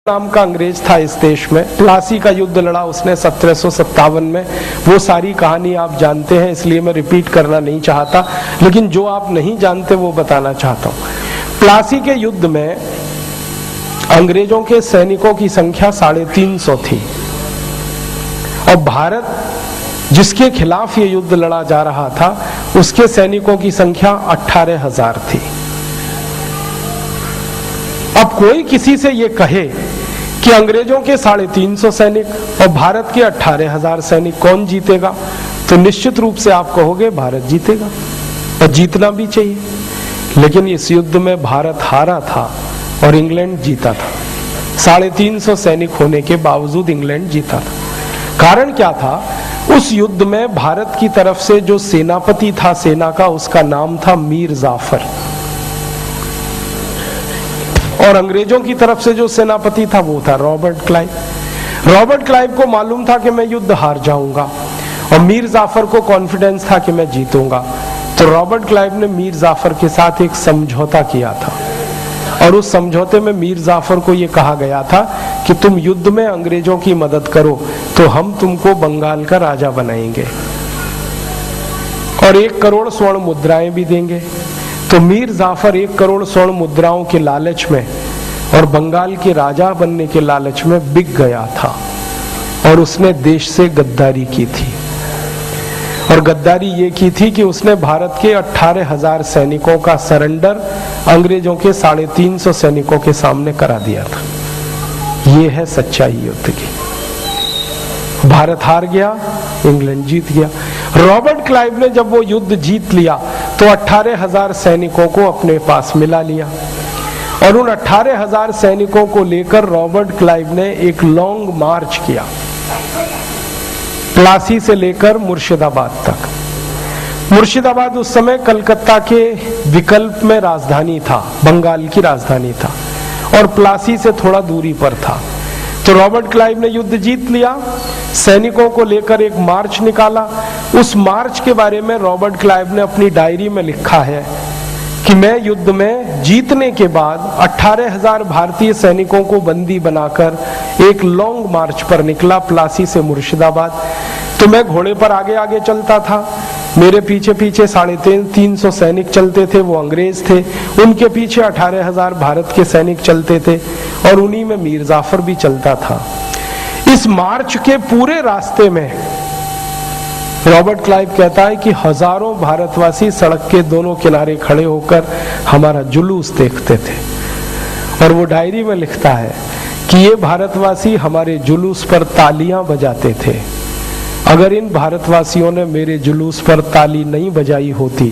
नाम का अंग्रेज था इस देश में, प्लासी का युद्ध लड़ा उसने 1757 में। वो सारी कहानी आप जानते हैं, इसलिए मैं रिपीट करना नहीं चाहता, लेकिन जो आप नहीं जानते वो बताना चाहता हूं। प्लासी के युद्ध में अंग्रेजों के सैनिकों की संख्या 350 थी और भारत जिसके खिलाफ ये युद्ध लड़ा जा रहा था उसके सैनिकों की संख्या 18,000 थी। अब कोई किसी से ये कहे कि अंग्रेजों के 350 सैनिक और भारत के 18,000 सैनिक कौन जीतेगा, तो निश्चित रूप से आप कहोगे भारत जीतेगा, और जीतना भी चाहिए। लेकिन इस युद्ध में भारत हारा था और इंग्लैंड जीता था। 350 सैनिक होने के बावजूद इंग्लैंड जीता था। कारण क्या था? उस युद्ध में भारत की तरफ से जो सेनापति था सेना का, उसका नाम था मीर जाफर, और अंग्रेजों की तरफ से जो सेनापति था वो था रॉबर्ट क्लाइव। रॉबर्ट क्लाइव को मालूम था कि मैं युद्ध हार जाऊंगा और मीर जाफर को कॉन्फिडेंस था कि मैं जीतूंगा। तो रॉबर्ट क्लाइव ने मीर जाफर के साथ एक समझौता किया था, और उस समझौते में मीर जाफर को यह कहा गया था कि तुम युद्ध में अंग्रेजों की मदद करो तो हम तुमको बंगाल का राजा बनाएंगे और 1 करोड़ स्वर्ण मुद्राएं भी देंगे। तो मीर जाफर 1 करोड़ स्वर्ण मुद्राओं के लालच में और बंगाल के राजा बनने के लालच में बिक गया था, और उसने देश से गद्दारी की थी। और गद्दारी ये की थी कि उसने भारत के 18,000 सैनिकों का सरेंडर अंग्रेजों के 350 सैनिकों के सामने करा दिया था। ये है सच्चाई युद्ध की। भारत हार गया, इंग्लैंड जीत गया। रॉबर्ट क्लाइव ने जब वो युद्ध जीत लिया तो 18,000 सैनिकों को अपने पास मिला लिया, और उन 18,000 सैनिकों को लेकर रॉबर्ट क्लाइव ने एक लॉन्ग मार्च किया, प्लासी से लेकर मुर्शिदाबाद तक। मुर्शिदाबाद उस समय कलकत्ता के विकल्प में राजधानी था, बंगाल की राजधानी था, और प्लासी से थोड़ा दूरी पर था। तो रॉबर्ट क्लाइव ने युद्ध जीत लिया, सैनिकों को लेकर एक मार्च निकाला। उस मार्च के बारे में रॉबर्ट क्लाइव ने अपनी डायरी में लिखा है कि मैं युद्ध में जीतने के बाद 18,000 भारतीय सैनिकों को बंदी बनाकर एक लॉन्ग मार्च पर निकला प्लासी से मुर्शिदाबाद। तो मैं घोड़े पर आगे आगे चलता था, मेरे पीछे पीछे 350 सैनिक चलते थे, वो अंग्रेज थे, उनके पीछे 18,000 भारत के सैनिक चलते थे, और उन्हीं में मीर जाफर भी चलता था। इस मार्च के पूरे रास्ते में रॉबर्ट क्लाइव कहता है कि हजारों भारतवासी सड़क के दोनों किनारे खड़े होकर हमारा जुलूस देखते थे, और वो डायरी में लिखता है कि ये भारतवासी हमारे जुलूस पर तालियां बजाते थे। अगर इन भारतवासियों ने मेरे जुलूस पर ताली नहीं बजाई होती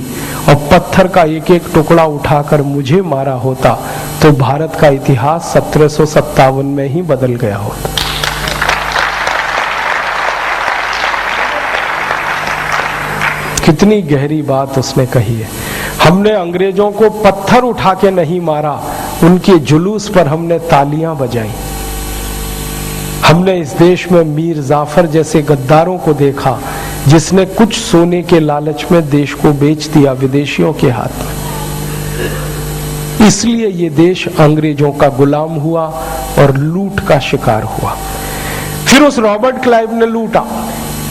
और पत्थर का एक एक टुकड़ा उठाकर मुझे मारा होता तो भारत का इतिहास 1757 में ही बदल गया होता। कितनी गहरी बात उसने कही है। हमने अंग्रेजों को पत्थर उठा के नहीं मारा, उनके जुलूस पर हमने तालियां बजाई। हमने इस देश में मीर जाफर जैसे गद्दारों को देखा जिसने कुछ सोने के लालच में देश को बेच दिया विदेशियों के हाथ में। इसलिए ये देश अंग्रेजों का गुलाम हुआ और लूट का शिकार हुआ। फिर उस रॉबर्ट क्लाइव ने लूटा,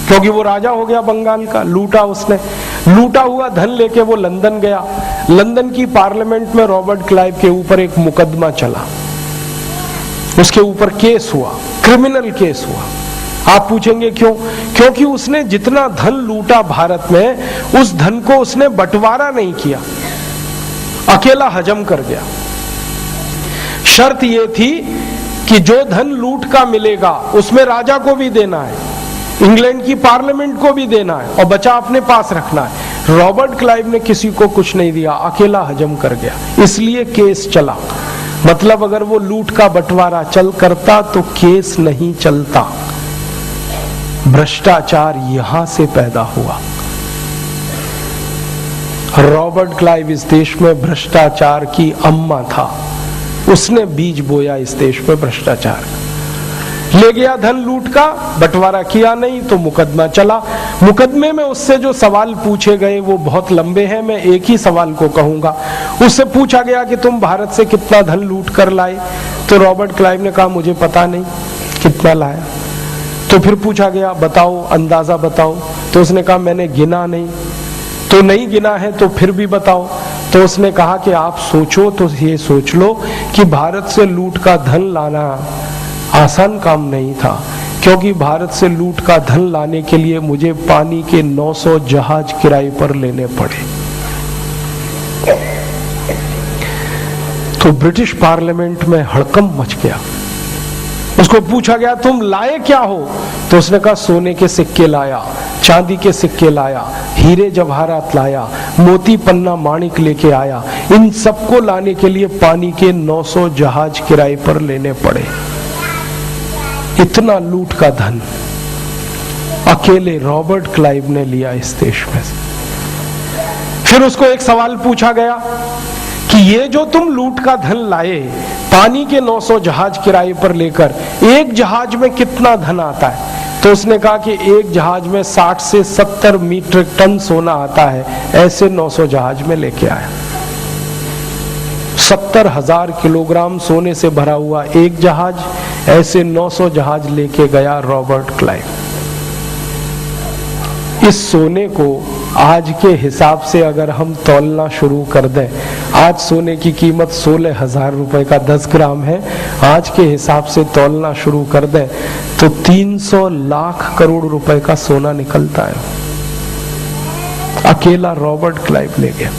क्योंकि वो राजा हो गया बंगाल का। लूटा उसने, लूटा हुआ धन लेके वो लंदन गया। लंदन की पार्लियामेंट में रॉबर्ट क्लाइव के ऊपर एक मुकदमा चला, उसके ऊपर केस हुआ, क्रिमिनल केस हुआ। आप पूछेंगे क्यों? क्योंकि उसने जितना धन लूटा भारत में, उस धन को उसने बंटवारा नहीं किया, अकेला हजम कर गया। शर्त यह थी कि जो धन लूट का मिलेगा उसमें राजा को भी देना है, इंग्लैंड की पार्लियामेंट को भी देना है, और बचा अपने पास रखना है। रॉबर्ट क्लाइव ने किसी को कुछ नहीं दिया, अकेला हजम कर गया, इसलिए केस चला। मतलब अगर वो लूट का बंटवारा चल करता तो केस नहीं चलता। भ्रष्टाचार यहां से पैदा हुआ। रॉबर्ट क्लाइव इस देश में भ्रष्टाचार की अम्मा था, उसने बीज बोया इस देश में भ्रष्टाचार। ले गया धन लूट का, बंटवारा किया नहीं तो मुकदमा चला। मुकदमे में उससे जो सवाल पूछे गए वो बहुत लंबे हैं, मैं एक ही सवाल को कहूंगा। उससे पूछा गया कि तुम भारत से कितना धन लूट कर लाए, तो रॉबर्ट क्लाइव ने कहा मुझे पता नहीं कितना लाया। तो फिर पूछा गया बताओ, अंदाजा बताओ। तो उसने कहा मैंने गिना नहीं। तो नहीं गिना है तो फिर भी बताओ। तो उसने कहा कि आप सोचो तो ये सोच लो कि भारत से लूट का धन लाना आसान काम नहीं था, क्योंकि भारत से लूट का धन लाने के लिए मुझे पानी के 900 जहाज किराए पर लेने पड़े। तो ब्रिटिश पार्लियामेंट में हड़कंप मच गया। उसको पूछा गया तुम लाए क्या हो? तो उसने कहा सोने के सिक्के लाया, चांदी के सिक्के लाया, हीरे जवाहरात लाया, मोती पन्ना माणिक लेके आया। इन सबको लाने के लिए पानी के 900 जहाज किराए पर लेने पड़े। इतना लूट का धन अकेले रॉबर्ट क्लाइव ने लिया इस देश में से। फिर उसको एक सवाल पूछा गया कि ये जो तुम लूट का धन लाए पानी के 900 जहाज किराए पर लेकर, एक जहाज में कितना धन आता है? तो उसने कहा कि एक जहाज में 60 से 70 मीट्रिक टन सोना आता है। ऐसे 900 जहाज में लेके आया। 70,000 किलोग्राम सोने से भरा हुआ एक जहाज, ऐसे 900 जहाज लेके गया रॉबर्ट क्लाइव। इस सोने को आज के हिसाब से अगर हम तौलना शुरू कर दें, आज सोने की कीमत 16,000 रुपए का 10 ग्राम है। आज के हिसाब से तौलना शुरू कर दें तो 300 लाख करोड़ रुपए का सोना निकलता है। अकेला रॉबर्ट क्लाइव ले गया।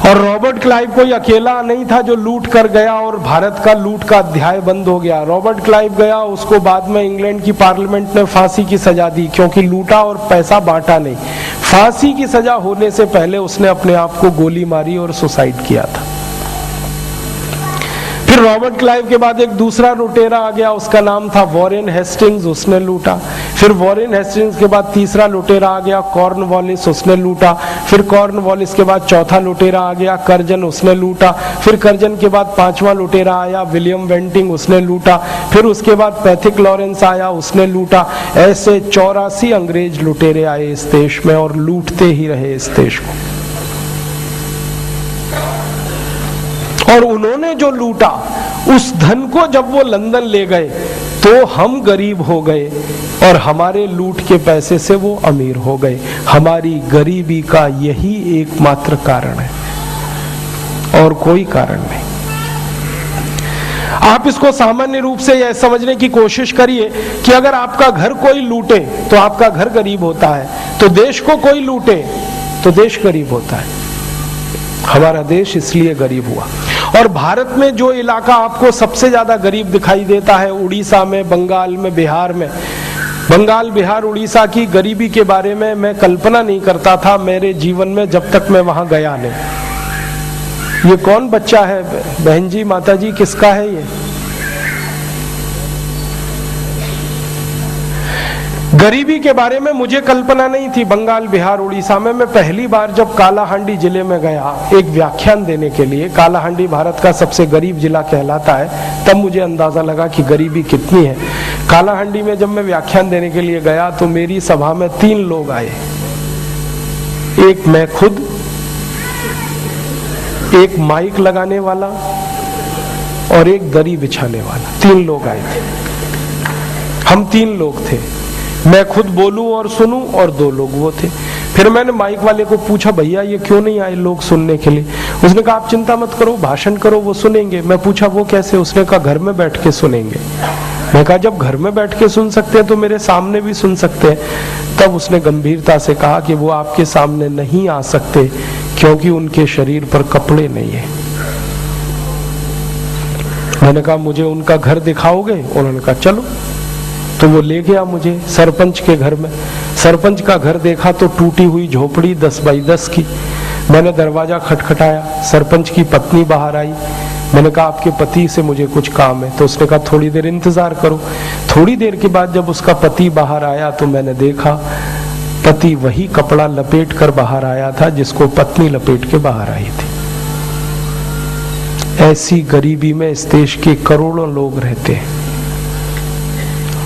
और रॉबर्ट क्लाइव कोई अकेला नहीं था जो लूट कर गया और भारत का लूट का अध्याय बंद हो गया। रॉबर्ट क्लाइव गया, उसको बाद में इंग्लैंड की पार्लियामेंट ने फांसी की सजा दी, क्योंकि लूटा और पैसा बांटा नहीं। फांसी की सजा होने से पहले उसने अपने आप को गोली मारी और सुसाइड किया था। फिर रॉबर्ट क्लाइव के बाद एक दूसरा लुटेरा आ गया, उसका नाम था वॉरेन हेस्टिंग्स, उसने लूटा। फिर वॉरेन हेस्टिंग्स के बाद तीसरा लुटेरा आ गया कॉर्नवालिस, उसने लूटा। फिर कॉर्नवालिस के बाद चौथा लुटेरा आ गया कर्जन, उसने लूटा। फिर कर्जन के बाद पांचवा लुटेरा आया विलियम वेंटिंग, उसने लूटा। फिर उसके बाद पैथिक लॉरेंस आया, उसने लूटा। ऐसे 84 अंग्रेज लुटेरे आए इस देश में और लूटते ही रहे इस देश को। और उन्होंने जो लूटा उस धन को जब वो लंदन ले गए तो हम गरीब हो गए और हमारे लूट के पैसे से वो अमीर हो गए। हमारी गरीबी का यही एकमात्र कारण है और कोई कारण नहीं। आप इसको सामान्य रूप से यह समझने की कोशिश करिए कि अगर आपका घर कोई लूटे तो आपका घर गरीब होता है, तो देश को कोई लूटे तो देश गरीब होता है। हमारा देश इसलिए गरीब हुआ। और भारत में जो इलाका आपको सबसे ज्यादा गरीब दिखाई देता है, उड़ीसा में, बंगाल में, बिहार में। बंगाल, बिहार, उड़ीसा की गरीबी के बारे में मैं कल्पना नहीं करता था मेरे जीवन में जब तक मैं वहां गया नहीं। ये कौन बच्चा है बहन जी, माता जी, किसका है ये? गरीबी के बारे में मुझे कल्पना नहीं थी। बंगाल, बिहार, उड़ीसा में मैं पहली बार जब कालाहांडी जिले में गया एक व्याख्यान देने के लिए, कालाहांडी भारत का सबसे गरीब जिला कहलाता है, तब मुझे अंदाजा लगा कि गरीबी कितनी है। कालाहांडी में जब मैं व्याख्यान देने के लिए गया तो मेरी सभा में 3 लोग आए, एक मैं खुद, एक माइक लगाने वाला और एक दरी बिछाने वाला। 3 लोग आए थे। हम 3 लोग थे, मैं खुद बोलूं और सुनूं और 2 लोग वो थे। फिर मैंने माइक वाले को पूछा, भैया ये क्यों नहीं आए लोग सुनने के लिए? उसने कहा आप चिंता मत करो, भाषण करो, वो सुनेंगे। मैं पूछा वो कैसे? उसने कहा घर में बैठ के सुनेंगे। मैं कहा जब घर में बैठ के सुन सकते हैं तो मेरे सामने भी सुन सकते हैं। तब उसने गंभीरता से कहा कि वो आपके सामने नहीं आ सकते क्योंकि उनके शरीर पर कपड़े नहीं है। मैंने कहा मुझे उनका घर दिखाओगे? उन्होंने कहा चलो। तो वो ले गया मुझे सरपंच के घर में। सरपंच का घर देखा तो टूटी हुई झोपड़ी 10 बाई 10 की। मैंने दरवाजा खटखटाया, सरपंच की पत्नी बाहर आई। मैंने कहा आपके पति से मुझे कुछ काम है। तो उसने कहा थोड़ी देर इंतजार करो। थोड़ी देर के बाद जब उसका पति बाहर आया तो मैंने देखा पति वही कपड़ा लपेट कर बाहर आया था जिसको पत्नी लपेट के बाहर आई थी। ऐसी गरीबी में इस देश के करोड़ों लोग रहते हैं।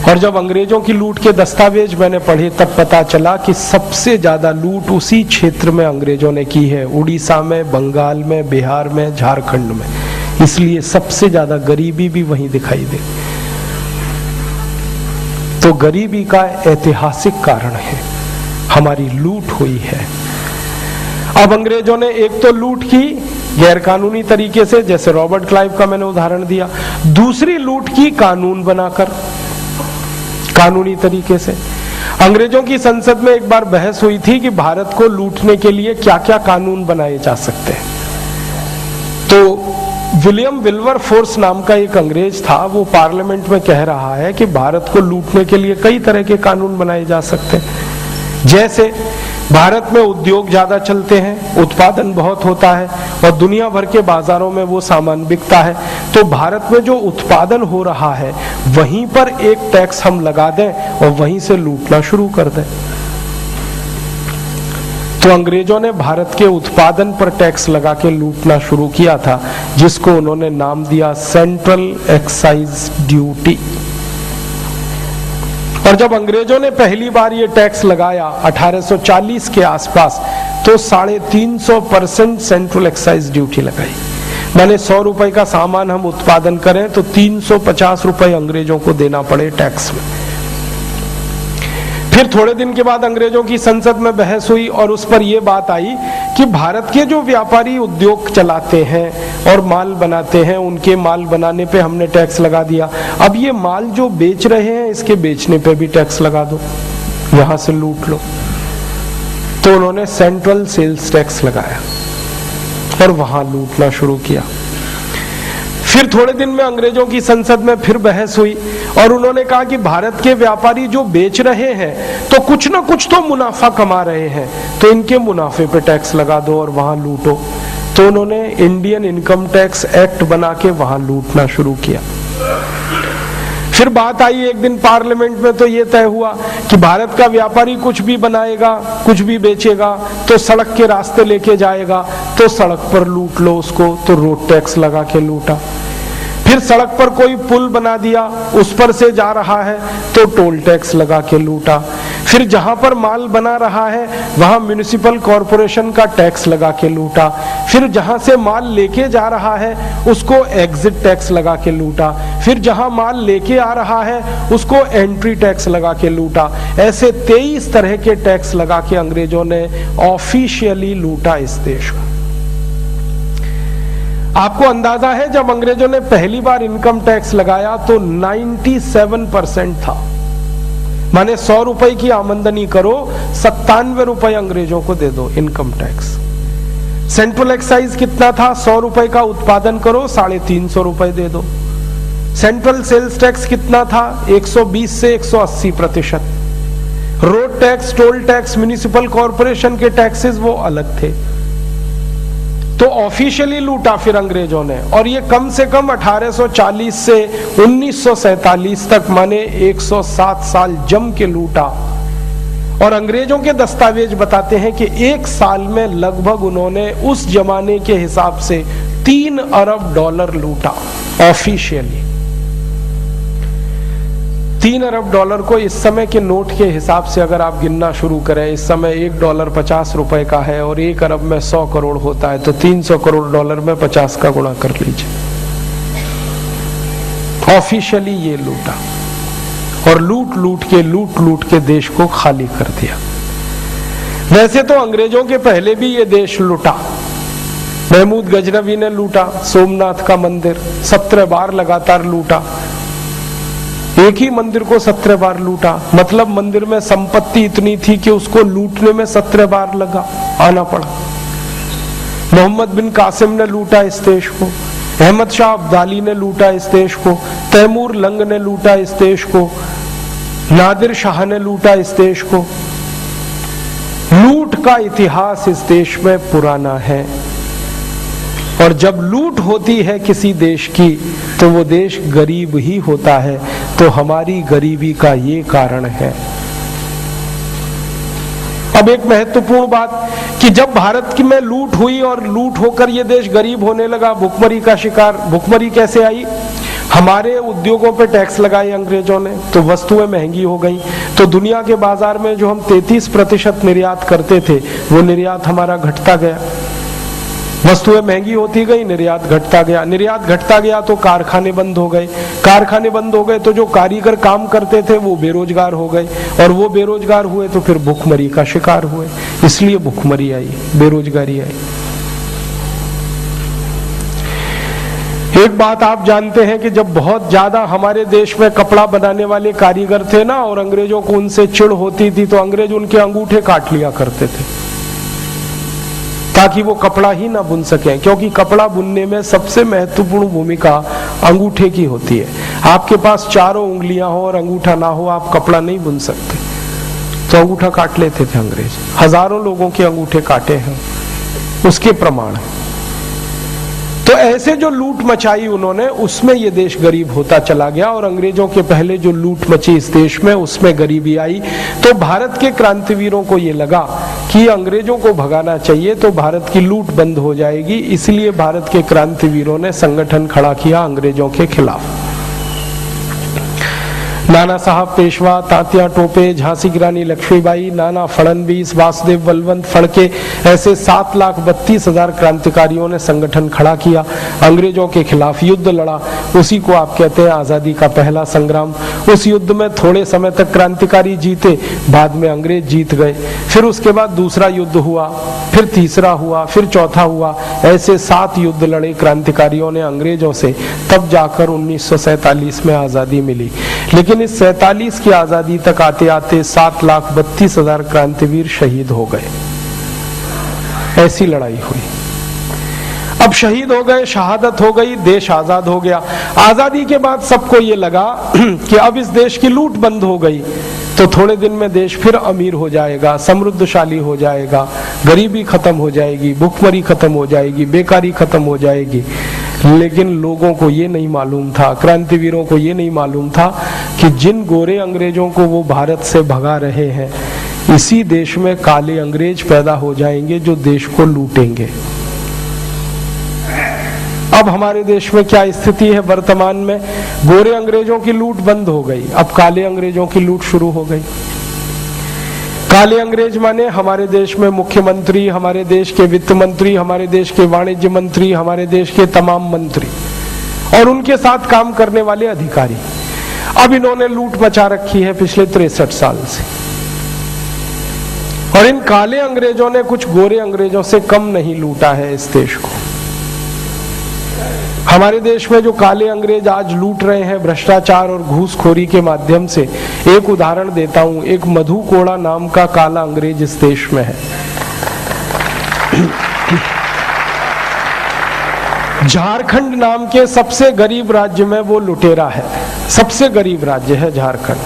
और जब अंग्रेजों की लूट के दस्तावेज मैंने पढ़े तब पता चला कि सबसे ज्यादा लूट उसी क्षेत्र में अंग्रेजों ने की है, उड़ीसा में, बंगाल में, बिहार में, झारखंड में। इसलिए सबसे ज्यादा गरीबी भी वहीं दिखाई दे। तो गरीबी का ऐतिहासिक कारण है, हमारी लूट हुई है। अब अंग्रेजों ने एक तो लूट की गैर कानूनी तरीके से, जैसे रॉबर्ट क्लाइव का मैंने उदाहरण दिया, दूसरी लूट की कानून बनाकर कानूनी तरीके से। अंग्रेजों की संसद में एक बार बहस हुई थी कि भारत को लूटने के लिए क्या क्या कानून बनाए जा सकते हैं। तो विलियम विल्बर फोर्स नाम का एक अंग्रेज था, वो पार्लियामेंट में कह रहा है कि भारत को लूटने के लिए कई तरह के कानून बनाए जा सकते हैं। जैसे भारत में उद्योग ज्यादा चलते हैं, उत्पादन बहुत होता है और दुनिया भर के बाजारों में वो सामान बिकता है, तो भारत में जो उत्पादन हो रहा है वहीं पर एक टैक्स हम लगा दें और वहीं से लूटना शुरू कर दें। तो अंग्रेजों ने भारत के उत्पादन पर टैक्स लगा के लूटना शुरू किया था, जिसको उन्होंने नाम दिया सेंट्रल एक्साइज ड्यूटी। और जब अंग्रेजों ने पहली बार ये टैक्स लगाया 1840 के आसपास, तो 350% सेंट्रल एक्साइज ड्यूटी लगाई। माने 100 रुपए का सामान हम उत्पादन करें तो 350 रुपए अंग्रेजों को देना पड़े टैक्स में। फिर थोड़े दिन के बाद अंग्रेजों की संसद में बहस हुई और उस पर यह बात आई कि भारत के जो व्यापारी उद्योग चलाते हैं और माल बनाते हैं, उनके माल बनाने पे हमने टैक्स लगा दिया, अब ये माल जो बेच रहे हैं इसके बेचने पे भी टैक्स लगा दो, यहां से लूट लो। तो उन्होंने सेंट्रल सेल्स टैक्स लगाया और वहां लूटना शुरू किया। फिर थोड़े दिन में अंग्रेजों की संसद में फिर बहस हुई और उन्होंने कहा कि भारत के व्यापारी जो बेच रहे हैं तो कुछ ना कुछ तो मुनाफा कमा रहे हैं, तो इनके मुनाफे पे टैक्स लगा दो और वहां लूटो। तो उन्होंने इंडियन इनकम टैक्स एक्ट बना के वहां लूटना शुरू किया। फिर बात आई एक दिन पार्लियामेंट में, तो ये तय हुआ कि भारत का व्यापारी कुछ भी बनाएगा, कुछ भी बेचेगा तो सड़क के रास्ते लेके जाएगा, तो सड़क पर लूट लो उसको, तो रोड टैक्स लगा के लूटा। फिर सड़क पर कोई पुल बना दिया, उस पर से जा रहा है तो टोल टैक्स लगा के लूटा। फिर जहां पर माल बना रहा है वहां म्युनिसिपल कॉरपोरेशन का टैक्स लगा के लूटा। फिर जहां से माल लेके जा रहा है उसको एग्जिट टैक्स लगा के लूटा। फिर जहां माल लेके आ रहा है उसको एंट्री टैक्स लगा के लूटा। ऐसे 23 तरह के टैक्स लगा के अंग्रेजों ने ऑफिशियली लूटा इस देश को। आपको अंदाजा है जब अंग्रेजों ने पहली बार इनकम टैक्स लगाया तो 97% था। माने 100 रुपए की आमदनी करो, 97 रुपए अंग्रेजों को दे दो इनकम टैक्स। सेंट्रल एक्साइज कितना था? 100 रुपए का उत्पादन करो, 350 रुपए दे दो। सेंट्रल सेल्स टैक्स कितना था? 120 से 180%। Road tax, toll tax, municipal corporation के टैक्सेस वो अलग थे। तो ऑफिशियली लूटा फिर अंग्रेजों ने, और ये कम से कम 1840 से 1947 तक, माने 107 साल जम के लूटा। और अंग्रेजों के दस्तावेज बताते हैं कि एक साल में लगभग उन्होंने उस जमाने के हिसाब से $3 अरब लूटा ऑफिशियली। $3 अरब को इस समय के नोट के हिसाब से अगर आप गिनना शुरू करें, इस समय $1 50 रुपए का है और 1 अरब में 100 करोड़ होता है, तो 300 करोड़ डॉलर में 50 का गुणा कर लीजिए। ऑफिशियली ये लूटा और लूट के देश को खाली कर दिया। वैसे तो अंग्रेजों के पहले भी ये देश लूटा। महमूद गजनवी ने लूटा सोमनाथ का मंदिर, 17 बार लगातार लूटा। एक ही मंदिर को 17 बार लूटा, मतलब मंदिर में संपत्ति इतनी थी कि उसको लूटने में 17 बार लगा आना पड़ा। मोहम्मद बिन कासिम ने लूटा इस देश को, अहमद शाह अब्दाली ने लूटा इस देश को, तैमूर लंग ने लूटा इस देश को, नादिर शाह ने लूटा इस देश को। लूट का इतिहास इस देश में पुराना है, और जब लूट होती है किसी देश की तो वो देश गरीब ही होता है। तो हमारी गरीबी का ये कारण है। अब एक महत्वपूर्ण बात कि जब भारत की में लूट हुई और लूट होकर ये देश गरीब होने लगा, भुखमरी का शिकार। भुखमरी कैसे आई? हमारे उद्योगों पे टैक्स लगाए अंग्रेजों ने, तो वस्तुएं महंगी हो गई। तो दुनिया के बाजार में जो हम 33% निर्यात करते थे वो निर्यात हमारा घटता गया। वस्तुएं महंगी होती गई, निर्यात घटता गया, निर्यात घटता गया तो कारखाने बंद हो गए, कारखाने बंद हो गए तो जो कारीगर काम करते थे वो बेरोजगार हो गए, और वो बेरोजगार हुए तो फिर भूखमरी का शिकार हुए। इसलिए भूखमरी आई, बेरोजगारी आई। एक बात आप जानते हैं कि जब बहुत ज्यादा हमारे देश में कपड़ा बनाने वाले कारीगर थे ना, और अंग्रेजों को उनसे चिढ़ होती थी, तो अंग्रेज उनके अंगूठे काट लिया करते थे ताकि वो कपड़ा ही ना बुन सकें, क्योंकि कपड़ा बुनने में सबसे महत्वपूर्ण भूमिका अंगूठे की होती है। आपके पास चारों उंगलियां हो और अंगूठा ना हो, आप कपड़ा नहीं बुन सकते। तो अंगूठा काट लेते थे अंग्रेज, हजारों लोगों के अंगूठे काटे हैं, उसके प्रमाण है। तो ऐसे जो लूट मचाई उन्होंने, उसमें ये देश गरीब होता चला गया, और अंग्रेजों के पहले जो लूट मची इस देश में, उसमें गरीबी आई। तो भारत के क्रांतिवीरों को ये लगा कि अंग्रेजों को भगाना चाहिए तो भारत की लूट बंद हो जाएगी, इसलिए भारत के क्रांतिवीरों ने संगठन खड़ा किया अंग्रेजों के खिलाफ। नाना साहब पेशवा, तात्या टोपे, झांसी की रानी लक्ष्मीबाई, नाना फडणवीस, वासुदेव बलवंत फड़के, ऐसे 7,32,000 क्रांतिकारियों ने संगठन खड़ा किया, अंग्रेजों के खिलाफ युद्ध लड़ा। उसी को आप कहते हैं आजादी का पहला संग्राम। उस युद्ध में थोड़े समय तक क्रांतिकारी जीते, बाद में अंग्रेज जीत गए। फिर उसके बाद दूसरा युद्ध हुआ, फिर तीसरा हुआ, फिर चौथा हुआ। ऐसे 7 युद्ध लड़े क्रांतिकारियों ने अंग्रेजों से, तब जाकर 1947 में आजादी मिली। लेकिन इस 47 की आजादी तक आते आते 7,32,000 क्रांतिवीर शहीद हो गए। ऐसी लड़ाई हुई। अब शहीद हो गए, शहादत हो गई, देश आजाद हो गया। आजादी के बाद सबको ये लगा कि अब इस देश की लूट बंद हो गई तो थोड़े दिन में देश फिर अमीर हो जाएगा, समृद्धशाली हो जाएगा, गरीबी खत्म हो जाएगी, भूखमरी खत्म हो जाएगी, बेकारी खत्म हो जाएगी। लेकिन लोगों को ये नहीं मालूम था, क्रांतिवीरों को ये नहीं मालूम था कि जिन गोरे अंग्रेजों को वो भारत से भगा रहे हैं, इसी देश में काले अंग्रेज पैदा हो जाएंगे जो देश को लूटेंगे। अब हमारे देश में क्या स्थिति है वर्तमान में? गोरे अंग्रेजों की लूट बंद हो गई, अब काले अंग्रेजों की लूट शुरू हो गई। काले अंग्रेज माने हमारे देश में मुख्यमंत्री, हमारे देश के वित्त मंत्री, हमारे देश के वाणिज्य मंत्री, हमारे देश के तमाम मंत्री और उनके साथ काम करने वाले अधिकारी। अब इन्होंने लूट मचा रखी है पिछले 63 साल से, और इन काले अंग्रेजों ने कुछ गोरे अंग्रेजों से कम नहीं लूटा है इस देश को। हमारे देश में जो काले अंग्रेज आज लूट रहे हैं भ्रष्टाचार और घूसखोरी के माध्यम से, एक उदाहरण देता हूं। एक मधु कोड़ा नाम का काला अंग्रेज इस देश में है। झारखंड नाम के सबसे गरीब राज्य में वो लुटेरा है, सबसे गरीब राज्य है झारखंड।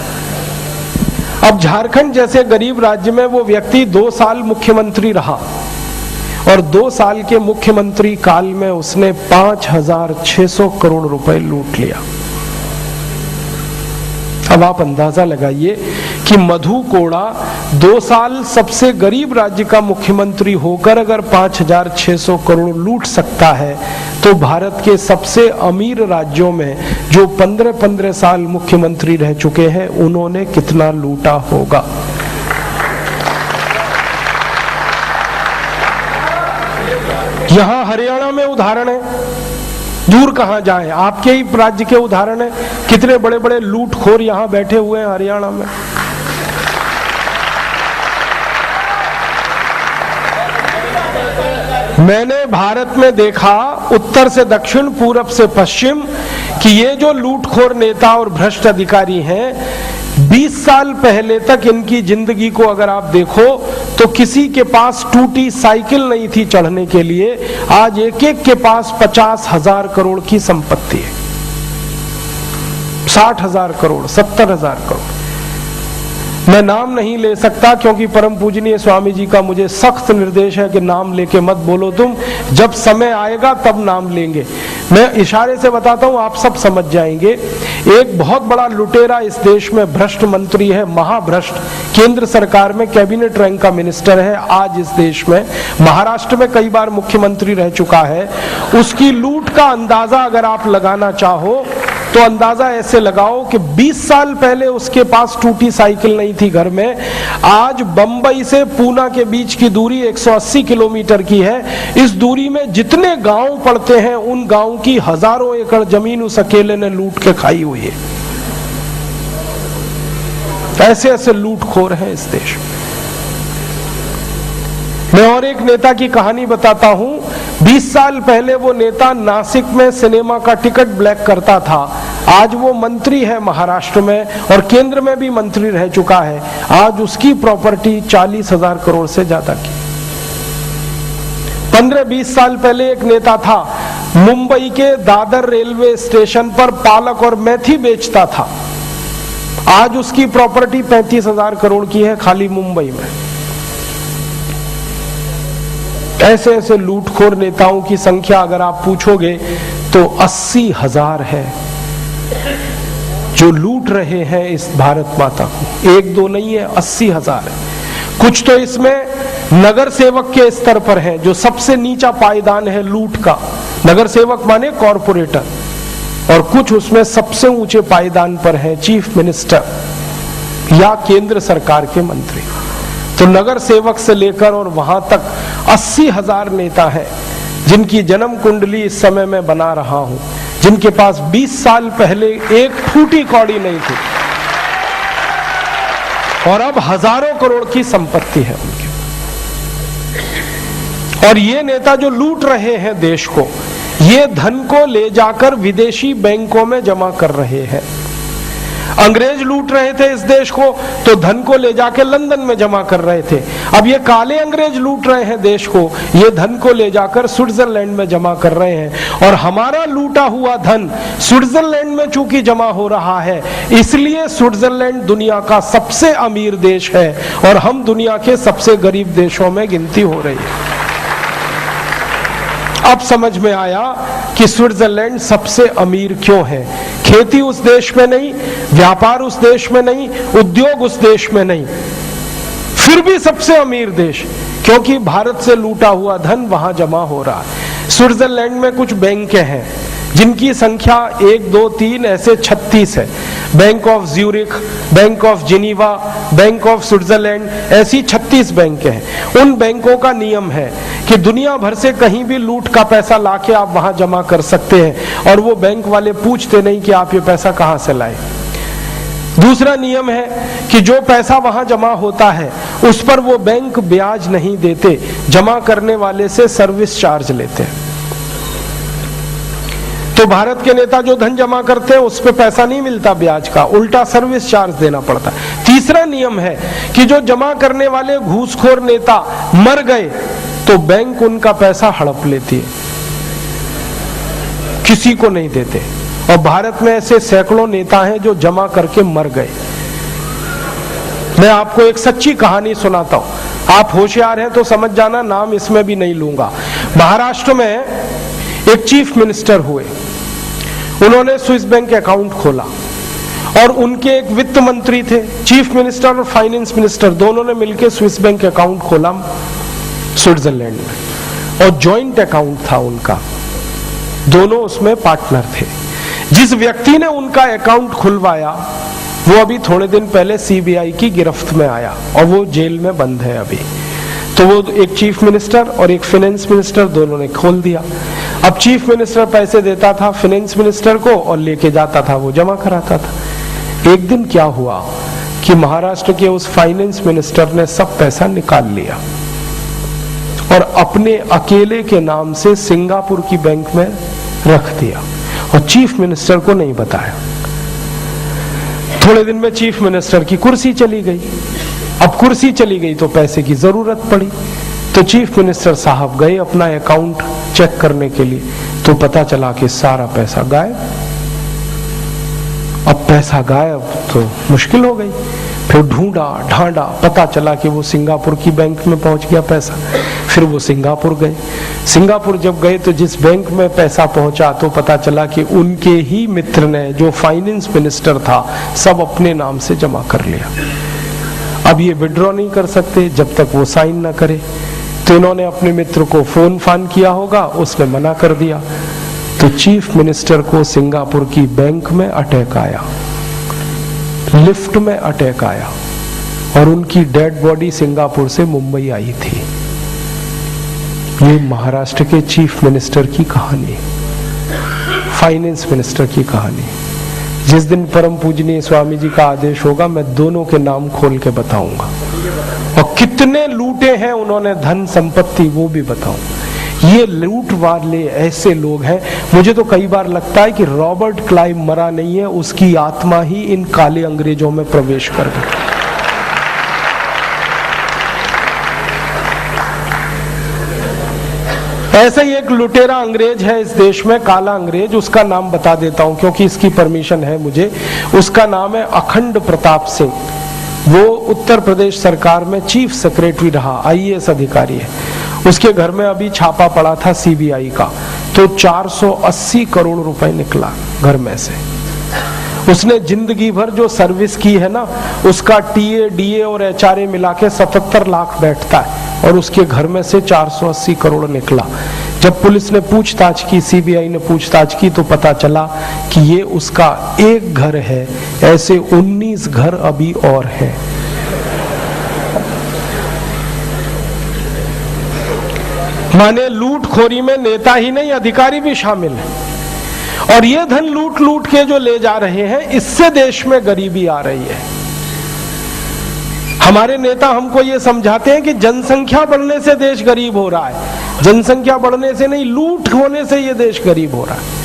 अब झारखंड जैसे गरीब राज्य में वो व्यक्ति 2 साल मुख्यमंत्री रहा, और 2 साल के मुख्यमंत्री काल में उसने 5,600 करोड़ रुपए लूट लिया। अब आप अंदाजा लगाइए कि मधु कोड़ा 2 साल सबसे गरीब राज्य का मुख्यमंत्री होकर अगर 5,600 करोड़ लूट सकता है, तो भारत के सबसे अमीर राज्यों में जो 15-15 साल मुख्यमंत्री रह चुके हैं, उन्होंने कितना लूटा होगा। यहां हरियाणा में उदाहरण है, दूर कहां जाएं, आपके ही राज्य के उदाहरण है। कितने बड़े बड़े लूटखोर यहां बैठे हुए हैं हरियाणा में। मैंने भारत में देखा, उत्तर से दक्षिण, पूरब से पश्चिम, कि ये जो लूटखोर नेता और भ्रष्ट अधिकारी हैं, 20 साल पहले तक इनकी जिंदगी को अगर आप देखो तो किसी के पास टूटी साइकिल नहीं थी चढ़ने के लिए। आज एक एक के पास 50,000 करोड़ की संपत्ति है, 60,000 करोड़, 70,000 करोड़। मैं नाम नहीं ले सकता क्योंकि परम पूजनीय स्वामी जी का मुझे सख्त निर्देश है कि नाम लेके मत बोलो तुम, जब समय आएगा तब नाम लेंगे। मैं इशारे से बताता हूं, आप सब समझ जाएंगे। एक बहुत बड़ा लुटेरा इस देश में भ्रष्ट मंत्री है, महाभ्रष्ट, केंद्र सरकार में कैबिनेट रैंक का मिनिस्टर है आज इस देश में, महाराष्ट्र में कई बार मुख्यमंत्री रह चुका है। उसकी लूट का अंदाजा अगर आप लगाना चाहो तो अंदाजा ऐसे लगाओ कि 20 साल पहले उसके पास टूटी साइकिल नहीं थी घर में, आज बंबई से पूना के बीच की दूरी 180 किलोमीटर की है। इस दूरी में जितने गांव पड़ते हैं उन गांव की हजारों एकड़ जमीन उस अकेले ने लूट के खाई हुई है। ऐसे ऐसे लूटखोर हैं इस देश में। मैं और एक नेता की कहानी बताता हूं। 20 साल पहले वो नेता नासिक में सिनेमा का टिकट ब्लैक करता था। आज वो मंत्री है महाराष्ट्र में और केंद्र में भी मंत्री रह चुका है। आज उसकी प्रॉपर्टी 40,000 करोड़ से ज्यादा की। 15-20 साल पहले एक नेता था, मुंबई के दादर रेलवे स्टेशन पर पालक और मेथी बेचता था। आज उसकी प्रॉपर्टी 35,000 करोड़ की है खाली मुंबई में। ऐसे ऐसे लूटखोर नेताओं की संख्या अगर आप पूछोगे तो 80,000 है जो लूट रहे हैं इस भारत माता को। एक दो नहीं है, 80,000 है। कुछ तो इसमें नगर सेवक के स्तर पर है, जो सबसे नीचा पायदान है लूट का। नगर सेवक माने कॉरपोरेटर। और कुछ उसमें सबसे ऊंचे पायदान पर है चीफ मिनिस्टर या केंद्र सरकार के मंत्री। तो नगर सेवक से लेकर और वहां तक 80,000 नेता हैं जिनकी जन्म कुंडली इस समय मैं बना रहा हूं, जिनके पास 20 साल पहले एक फूटी कौड़ी नहीं थी और अब हजारों करोड़ की संपत्ति है उनकी। और ये नेता जो लूट रहे हैं देश को, ये धन को ले जाकर विदेशी बैंकों में जमा कर रहे हैं। अंग्रेज लूट रहे थे इस देश को तो धन को ले जाकर लंदन में जमा कर रहे थे। अब ये काले अंग्रेज लूट रहे हैं देश को, ये धन को ले जाकर स्विट्जरलैंड में जमा कर रहे हैं। और हमारा लूटा हुआ धन स्विट्जरलैंड में चूंकि जमा हो रहा है, इसलिए स्विट्जरलैंड दुनिया का सबसे अमीर देश है और हम दुनिया के सबसे गरीब देशों में गिनती हो रही है। अब समझ में आया कि स्विट्जरलैंड सबसे अमीर क्यों है। खेती उस देश में नहीं, व्यापार उस देश में नहीं, उद्योग उस देश में नहीं, फिर भी सबसे अमीर देश, क्योंकि भारत से लूटा हुआ धन वहां जमा हो रहा है। स्विट्जरलैंड में कुछ बैंकें हैं जिनकी संख्या 1, 2, 3 ऐसे 36 है। Bank of Zurich, bank of Geneva, bank of Switzerland, ऐसी 36 बैंकें हैं। उन बैंकों का नियम है कि दुनिया भर से कहीं भी लूट का पैसा लाके आप वहां जमा कर सकते हैं और वो बैंक वाले पूछते नहीं कि आप ये पैसा कहां से लाए। दूसरा नियम है कि जो पैसा वहां जमा होता है उस पर वो बैंक ब्याज नहीं देते, जमा करने वाले से सर्विस चार्ज लेते हैं। तो भारत के नेता जो धन जमा करते हैं उस पे पैसा नहीं मिलता ब्याज का, उल्टा सर्विस चार्ज देना पड़ता है। तीसरा नियम है कि जो जमा करने वाले घूसखोर नेता मर गए तो बैंक उनका पैसा हड़प लेती है, किसी को नहीं देते। और भारत में ऐसे सैकड़ों नेता हैं जो जमा करके मर गए। मैं आपको एक सच्ची कहानी सुनाता हूं, आप होशियार हैं तो समझ जाना, नाम इसमें भी नहीं लूंगा। महाराष्ट्र में एक चीफ मिनिस्टर हुए, उन्होंने स्विस बैंक अकाउंट खोला और उनके एक वित्त मंत्री थे, चीफ मिनिस्टर और फाइनेंस मिनिस्टर दोनों ने मिलकर स्विस बैंक अकाउंट खोला स्विट्जरलैंड में और जॉइंट अकाउंट था उनका, दोनों उसमें पार्टनर थे। जिस व्यक्ति ने उनका अकाउंट खुलवाया वो अभी थोड़े दिन पहले सीबीआई की गिरफ्त में आया और वो जेल में बंद है अभी। तो वो एक चीफ मिनिस्टर और एक फाइनेंस मिनिस्टर दोनों ने खोल दिया। अब चीफ मिनिस्टर पैसे देता था फाइनेंस मिनिस्टर को और लेके जाता था, वो जमा कराता था। एक दिन क्या हुआ कि महाराष्ट्र के उस फाइनेंस मिनिस्टर ने सब पैसा निकाल लिया और अपने अकेले के नाम से सिंगापुर की बैंक में रख दिया और चीफ मिनिस्टर को नहीं बताया। थोड़े दिन में चीफ मिनिस्टर की कुर्सी चली गई। अब कुर्सी चली गई तो पैसे की जरूरत पड़ी, तो चीफ मिनिस्टर साहब गए अपना अकाउंट चेक करने के लिए, तो पता चला कि सारा पैसा गायब। अब पैसा गायब तो मुश्किल हो गई, फिर ढूंढा ढांडा, पता चला कि वो सिंगापुर की बैंक में पहुंच गया पैसा। फिर वो सिंगापुर गए, सिंगापुर जब गए तो जिस बैंक में पैसा पहुंचा तो पता चला कि उनके ही मित्र ने, जो फाइनेंस मिनिस्टर था, सब अपने नाम से जमा कर लिया। अब ये विड्रॉ नहीं कर सकते जब तक वो साइन ना करे, तो इन्होंने अपने मित्र को फोन फान किया होगा, उसने मना कर दिया। तो चीफ मिनिस्टर को सिंगापुर की बैंक में अटैक आया, लिफ्ट में अटैक आया और उनकी डेड बॉडी सिंगापुर से मुंबई आई थी। ये महाराष्ट्र के चीफ मिनिस्टर की कहानी, फाइनेंस मिनिस्टर की कहानी। जिस दिन परम पूजनीय स्वामी जी का आदेश होगा मैं दोनों के नाम खोल के बताऊंगा और कितने लूटे हैं उन्होंने धन संपत्ति वो भी बताऊं। ये लूट वाले ऐसे लोग हैं, मुझे तो कई बार लगता है कि रॉबर्ट क्लाइव मरा नहीं है, उसकी आत्मा ही इन काले अंग्रेजों में प्रवेश कर गई। ऐसा ही एक लुटेरा अंग्रेज है इस देश में, काला अंग्रेज, उसका नाम बता देता हूं क्योंकि इसकी परमिशन है मुझे। उसका नाम है अखंड प्रताप सिंह। वो उत्तर प्रदेश सरकार में चीफ सेक्रेटरी रहा, आईएएस अधिकारी है। उसके घर में अभी छापा पड़ा था सीबीआई का, तो 480 करोड़ रुपए निकला घर में से। उसने जिंदगी भर जो सर्विस की है ना, उसका टीए डीए और एचआरए मिला के 77 लाख बैठता है और उसके घर में से 480 करोड़ निकला। जब पुलिस ने पूछताछ की, सीबीआई ने पूछताछ की, तो पता चला कि ये उसका एक घर है, ऐसे 19 घर अभी और हैं। माने लूटखोरी में नेता ही नहीं अधिकारी भी शामिल है। और ये धन लूट लूट के जो ले जा रहे हैं, इससे देश में गरीबी आ रही है। हमारे नेता हमको ये समझाते हैं कि जनसंख्या बढ़ने से देश गरीब हो रहा है। जनसंख्या बढ़ने से नहीं, लूट होने से ये देश गरीब हो रहा है।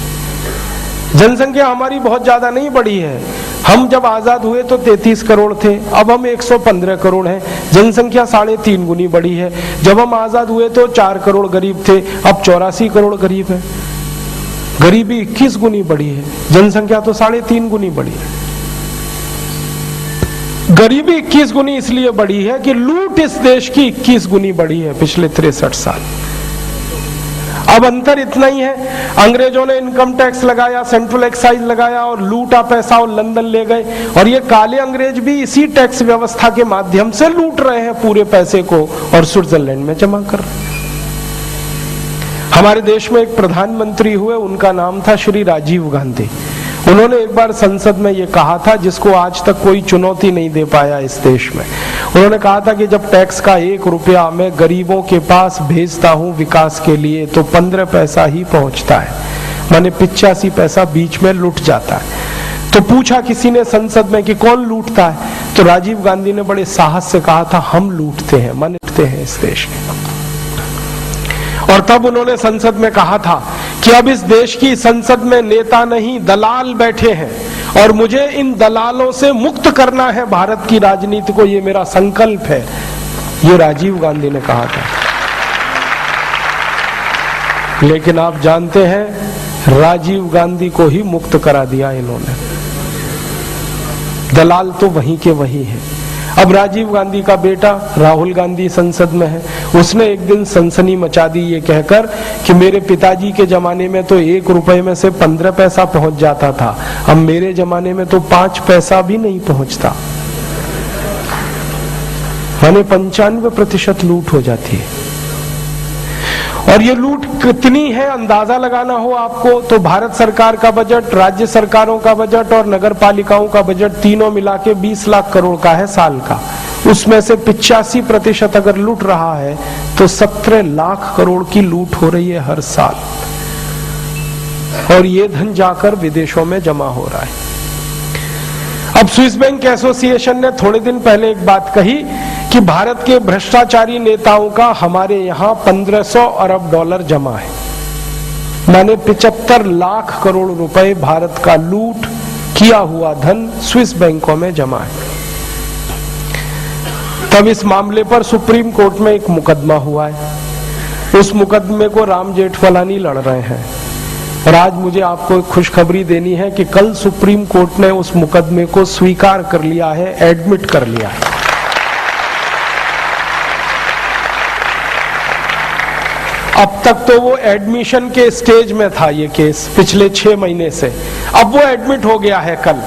जनसंख्या हमारी बहुत ज्यादा नहीं बढ़ी है। हम जब आजाद हुए तो 33 करोड़ थे, अब हम 115 करोड़ हैं। जनसंख्या 3.5 गुनी बढ़ी है। जब हम आजाद हुए तो 4 करोड़ गरीब थे, अब 84 करोड़ गरीब है। गरीबी 21 गुनी बढ़ी है, जनसंख्या तो 3.5 गुनी बढ़ी है। गरीबी 21 गुनी इसलिए बढ़ी है कि लूट इस देश की 21 गुनी बढ़ी है पिछले 63 साल। अब अंतर इतना ही है, अंग्रेजों ने इनकम टैक्स लगाया, सेंट्रल एक्साइज लगाया और लूटा पैसा और लंदन ले गए। और ये काले अंग्रेज भी इसी टैक्स व्यवस्था के माध्यम से लूट रहे हैं पूरे पैसे को और स्विट्जरलैंड में जमा कर रहे हैं। हमारे देश में एक प्रधानमंत्री हुए, उनका नाम था श्री राजीव गांधी। उन्होंने एक बार संसद में ये कहा था, जिसको आज तक कोई चुनौती नहीं दे पाया इस देश में। उन्होंने कहा था कि जब टैक्स का 1 रुपया मैं गरीबों के पास भेजता हूं विकास के लिए तो 15 पैसा ही पहुंचता है, माने 85 पैसा बीच में लुट जाता है। तो पूछा किसी ने संसद में कि कौन लूटता है, तो राजीव गांधी ने बड़े साहस से कहा था, हम लूटते हैं, माने लूटते हैं इस देश के। और तब उन्होंने संसद में कहा था कि अब इस देश की संसद में नेता नहीं दलाल बैठे हैं और मुझे इन दलालों से मुक्त करना है भारत की राजनीति को, ये मेरा संकल्प है। ये राजीव गांधी ने कहा था। लेकिन आप जानते हैं राजीव गांधी को ही मुक्त करा दिया इन्होंने। दलाल तो वहीं के वहीं है। अब राजीव गांधी का बेटा राहुल गांधी संसद में है। उसने एक दिन सनसनी मचा दी ये कहकर कि मेरे पिताजी के जमाने में तो 1 रुपए में से 15 पैसा पहुंच जाता था, अब मेरे जमाने में तो 5 पैसा भी नहीं पहुंचता, माने 95% लूट हो जाती है। और ये लूट कितनी है अंदाजा लगाना हो आपको तो भारत सरकार का बजट, राज्य सरकारों का बजट और नगर पालिकाओं का बजट तीनों मिला के 20 लाख करोड़ का है साल का। उसमें से 85% अगर लूट रहा है तो 17 लाख करोड़ की लूट हो रही है हर साल। और ये धन जाकर विदेशों में जमा हो रहा है। अब स्विस बैंक एसोसिएशन ने थोड़े दिन पहले एक बात कही कि भारत के भ्रष्टाचारी नेताओं का हमारे यहां 1500 अरब डॉलर जमा है, माने 75 लाख करोड़ रुपए भारत का लूट किया हुआ धन स्विस बैंकों में जमा है। तब इस मामले पर सुप्रीम कोर्ट में एक मुकदमा हुआ है। उस मुकदमे को राम जेठमलानी लड़ रहे हैं। और आज मुझे आपको एक खुशखबरी देनी है कि कल सुप्रीम कोर्ट ने उस मुकदमे को स्वीकार कर लिया है, एडमिट कर लिया है। अब तक तो वो एडमिशन के स्टेज में था ये केस पिछले 6 महीने से, अब वो एडमिट हो गया है कल।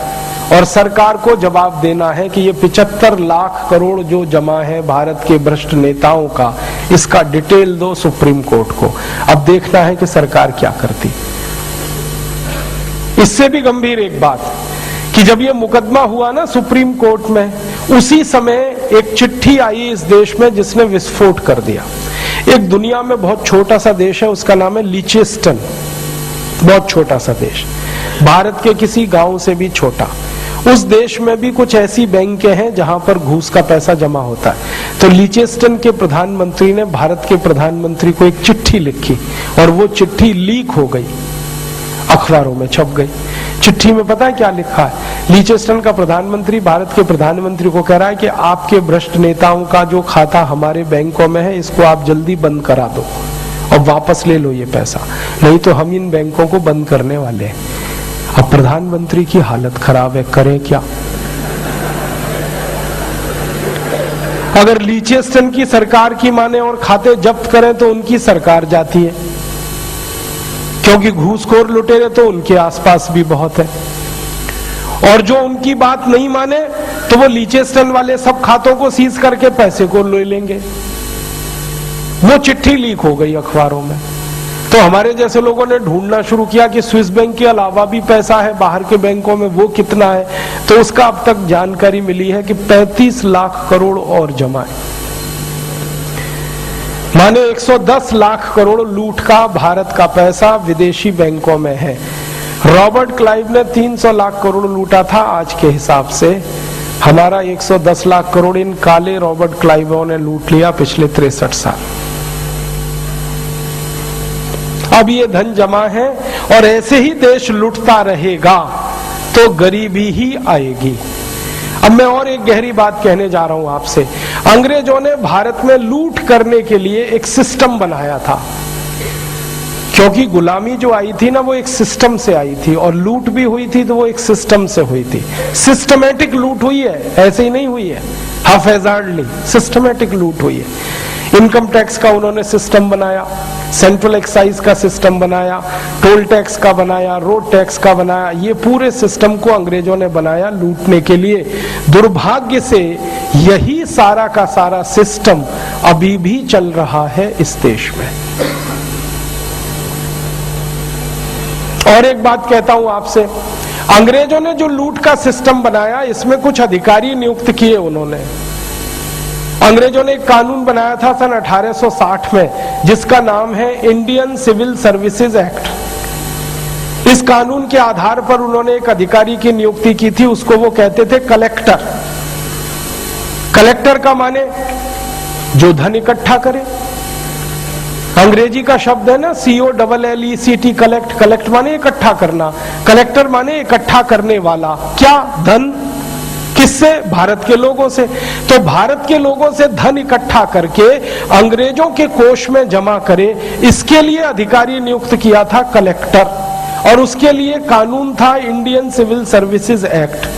और सरकार को जवाब देना है कि ये 75 लाख करोड़ जो जमा है भारत के भ्रष्ट नेताओं का, इसका डिटेल दो सुप्रीम कोर्ट को। अब देखना है कि सरकार क्या करती। इससे भी गंभीर एक बात कि जब ये मुकदमा हुआ ना सुप्रीम कोर्ट में, उसी समय एक चिट्ठी आई इस देश में जिसने विस्फोट कर दिया। एक दुनिया में बहुत छोटा सा देश है, उसका नाम है लिचेस्टन, बहुत छोटा सा देश, भारत के किसी गांव से भी छोटा। उस देश में भी कुछ ऐसी बैंकें हैं जहां पर घूस का पैसा जमा होता है। तो लिचेस्टन के प्रधानमंत्री ने भारत के प्रधानमंत्री को एक चिट्ठी लिखी और वो चिट्ठी लीक हो गई, अखबारों में छप गई। चिट्ठी में पता है क्या लिखा है? लिचेस्टन का प्रधानमंत्री भारत के प्रधानमंत्री को कह रहा है कि आपके भ्रष्ट नेताओं का जो खाता हमारे बैंकों में है, इसको आप जल्दी बंद करा दो और वापस ले लो ये पैसा, नहीं तो हम इन बैंकों को बंद करने वाले हैं। अब प्रधानमंत्री की हालत खराब है, करें क्या? अगर लिचेस्टन की सरकार की माने और खाते जब्त करें तो उनकी सरकार जाती है, क्योंकि घूसखोर लुटेरे तो उनके आसपास भी बहुत है। और जो उनकी बात नहीं माने तो वो लिचेस्टन वाले सब खातों को सीज करके पैसे को ले लेंगे। वो चिट्ठी लीक हो गई अखबारों में, तो हमारे जैसे लोगों ने ढूंढना शुरू किया कि स्विस बैंक के अलावा भी पैसा है बाहर के बैंकों में, वो कितना है? तो उसका अब तक जानकारी मिली है कि 35 लाख करोड़ और जमा है, माने 110 लाख करोड़ लूट का भारत का पैसा विदेशी बैंकों में है। रॉबर्ट क्लाइव ने 300 लाख करोड़ लूटा था आज के हिसाब से, हमारा 110 लाख करोड़ इन काले रॉबर्ट क्लाइवों ने लूट लिया पिछले 63 साल। अब ये धन जमा है और ऐसे ही देश लुटता रहेगा तो गरीबी ही आएगी। अब मैं और एक गहरी बात कहने जा रहा हूं आपसे। अंग्रेजों ने भारत में लूट करने के लिए एक सिस्टम बनाया था, क्योंकि गुलामी जो आई थी ना वो एक सिस्टम से आई थी, और लूट भी हुई थी तो वो एक सिस्टम से हुई थी। सिस्टमैटिक लूट हुई है, ऐसे ही नहीं हुई है हाफेजार्डली, सिस्टमैटिक लूट हुई है। इनकम टैक्स का उन्होंने सिस्टम बनाया, सेंट्रल एक्साइज का सिस्टम बनाया, टोल टैक्स का बनाया, रोड टैक्स का बनाया। ये पूरे सिस्टम को अंग्रेजों ने बनाया लूटने के लिए। दुर्भाग्य से यही सारा का सारा सिस्टम अभी भी चल रहा है इस देश में। और एक बात कहता हूं आपसे, अंग्रेजों ने जो लूट का सिस्टम बनाया इसमें कुछ अधिकारी नियुक्त किए उन्होंने। अंग्रेजों ने एक कानून बनाया था सन 1860 में, जिसका नाम है इंडियन सिविल सर्विसेज एक्ट। इस कानून के आधार पर उन्होंने एक अधिकारी की नियुक्ति की थी, उसको वो कहते थे कलेक्टर। कलेक्टर का माने जो धन इकट्ठा करे। अंग्रेजी का शब्द है ना COLLECT, कलेक्ट। कलेक्ट माने इकट्ठा करना, कलेक्टर माने इकट्ठा करने वाला। क्या? धन। किससे? भारत के लोगों से। तो भारत के लोगों से धन इकट्ठा करके अंग्रेजों के कोष में जमा करे, इसके लिए अधिकारी नियुक्त किया था कलेक्टर, और उसके लिए कानून था इंडियन सिविल सर्विसेज एक्ट।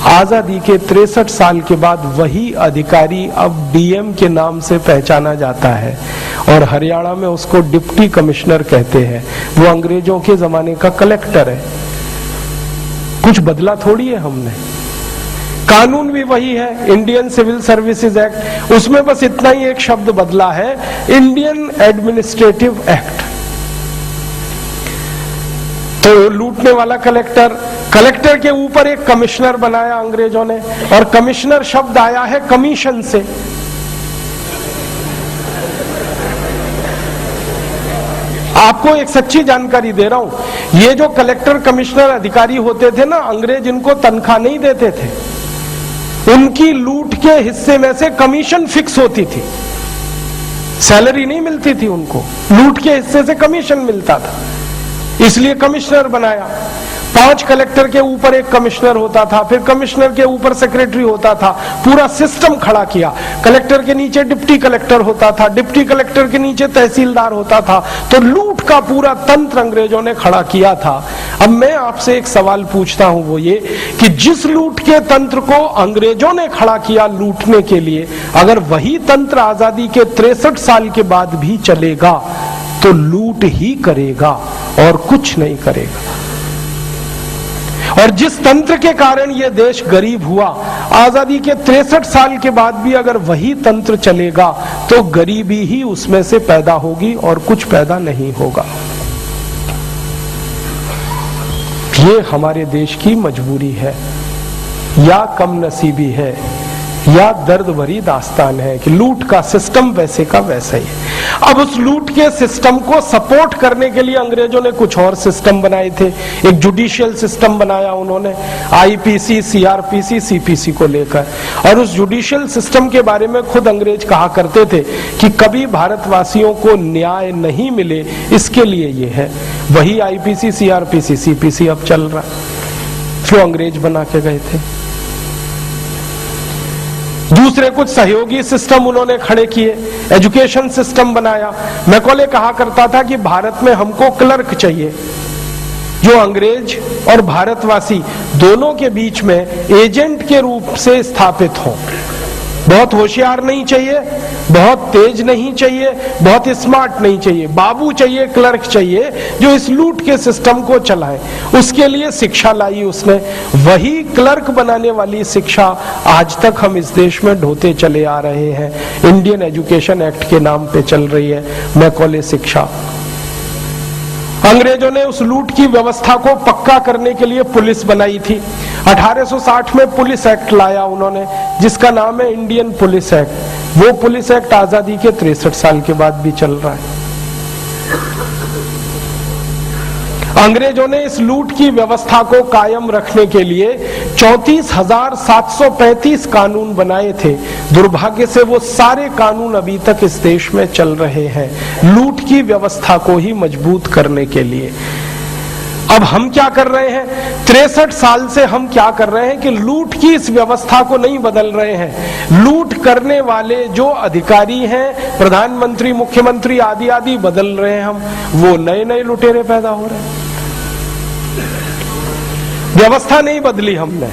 आजादी के 63 साल के बाद वही अधिकारी अब DM के नाम से पहचाना जाता है, और हरियाणा में उसको डिप्टी कमिश्नर कहते हैं। वो अंग्रेजों के जमाने का कलेक्टर है। कुछ बदला थोड़ी है हमने, कानून भी वही है, इंडियन सिविल सर्विसेज एक्ट। उसमें बस इतना ही एक शब्द बदला है, इंडियन एडमिनिस्ट्रेटिव एक्ट। तो लूटने वाला कलेक्टर, कलेक्टर के ऊपर एक कमिश्नर बनाया अंग्रेजों ने, और कमिश्नर शब्द आया है कमीशन से। आपको एक सच्ची जानकारी दे रहा हूं, ये जो कलेक्टर कमिश्नर अधिकारी होते थे ना, अंग्रेज इनको तनख्वाह नहीं देते थे, उनकी लूट के हिस्से में से कमीशन फिक्स होती थी, सैलरी नहीं मिलती थी उनको, लूट के हिस्से से कमीशन मिलता था, इसलिए कमिश्नर बनाया। 5 कलेक्टर के ऊपर एक कमिश्नर होता था, फिर कमिश्नर के ऊपर सेक्रेटरी होता था, पूरा सिस्टम खड़ा किया। कलेक्टर के नीचे डिप्टी कलेक्टर होता था, डिप्टी कलेक्टर के नीचे तहसीलदार होता था। तो लूट का पूरा तंत्र अंग्रेजों ने खड़ा किया था। अब मैं आपसे एक सवाल पूछता हूं, वो ये कि जिस लूट के तंत्र को अंग्रेजों ने खड़ा किया लूटने के लिए, अगर वही तंत्र आजादी के 63 साल के बाद भी चलेगा तो लूट ही करेगा और कुछ नहीं करेगा। और जिस तंत्र के कारण यह देश गरीब हुआ, आजादी के 63 साल के बाद भी अगर वही तंत्र चलेगा तो गरीबी ही उसमें से पैदा होगी और कुछ पैदा नहीं होगा। ये हमारे देश की मजबूरी है, या कम नसीबी है, या दर्द भरी दास्तान है कि लूट का सिस्टम वैसे का वैसा ही है। अब उस लूट के सिस्टम को सपोर्ट करने के लिए अंग्रेजों ने कुछ और सिस्टम बनाए थे। एक जुडिशियल सिस्टम बनाया उन्होंने, आईपीसी, सीआरपीसी, सीपीसी को लेकर। और उस जुडिशियल सिस्टम के बारे में खुद अंग्रेज कहा करते थे कि कभी भारतवासियों को न्याय नहीं मिले, इसके लिए ये है। वही आईपीसी, सीआरपीसी, सीपीसी अब चल रहा है जो अंग्रेज बना के गए थे। दूसरे कुछ सहयोगी सिस्टम उन्होंने खड़े किए, एजुकेशन सिस्टम बनाया। मैकॉले कहा करता था कि भारत में हमको क्लर्क चाहिए जो अंग्रेज और भारतवासी दोनों के बीच में एजेंट के रूप से स्थापित हो। बहुत होशियार नहीं चाहिए, बहुत तेज नहीं चाहिए, बहुत स्मार्ट नहीं चाहिए, बाबू चाहिए, क्लर्क चाहिए जो इस लूट के सिस्टम को चलाए। उसके लिए शिक्षा लाई उसने। वही क्लर्क बनाने वाली शिक्षा आज तक हम इस देश में ढोते चले आ रहे हैं। इंडियन एजुकेशन एक्ट के नाम पे चल रही है मैकॉले शिक्षा। अंग्रेजों ने उस लूट की व्यवस्था को पक्का करने के लिए पुलिस बनाई थी। 1860 में पुलिस एक्ट लाया उन्होंने, जिसका नाम है इंडियन पुलिस एक्ट। वो पुलिस एक्ट आजादी के 63 साल के बाद भी चल रहा है। अंग्रेजों ने इस लूट की व्यवस्था को कायम रखने के लिए 34,735 कानून बनाए थे। दुर्भाग्य से वो सारे कानून अभी तक इस देश में चल रहे हैं, लूट की व्यवस्था को ही मजबूत करने के लिए। अब हम क्या कर रहे हैं? 63 साल से हम क्या कर रहे हैं कि लूट की इस व्यवस्था को नहीं बदल रहे हैं। लूट करने वाले जो अधिकारी हैं, प्रधानमंत्री, मुख्यमंत्री आदि आदि बदल रहे हैं हम, वो नए नए लुटेरे पैदा हो रहे हैं। व्यवस्था नहीं बदली हमने,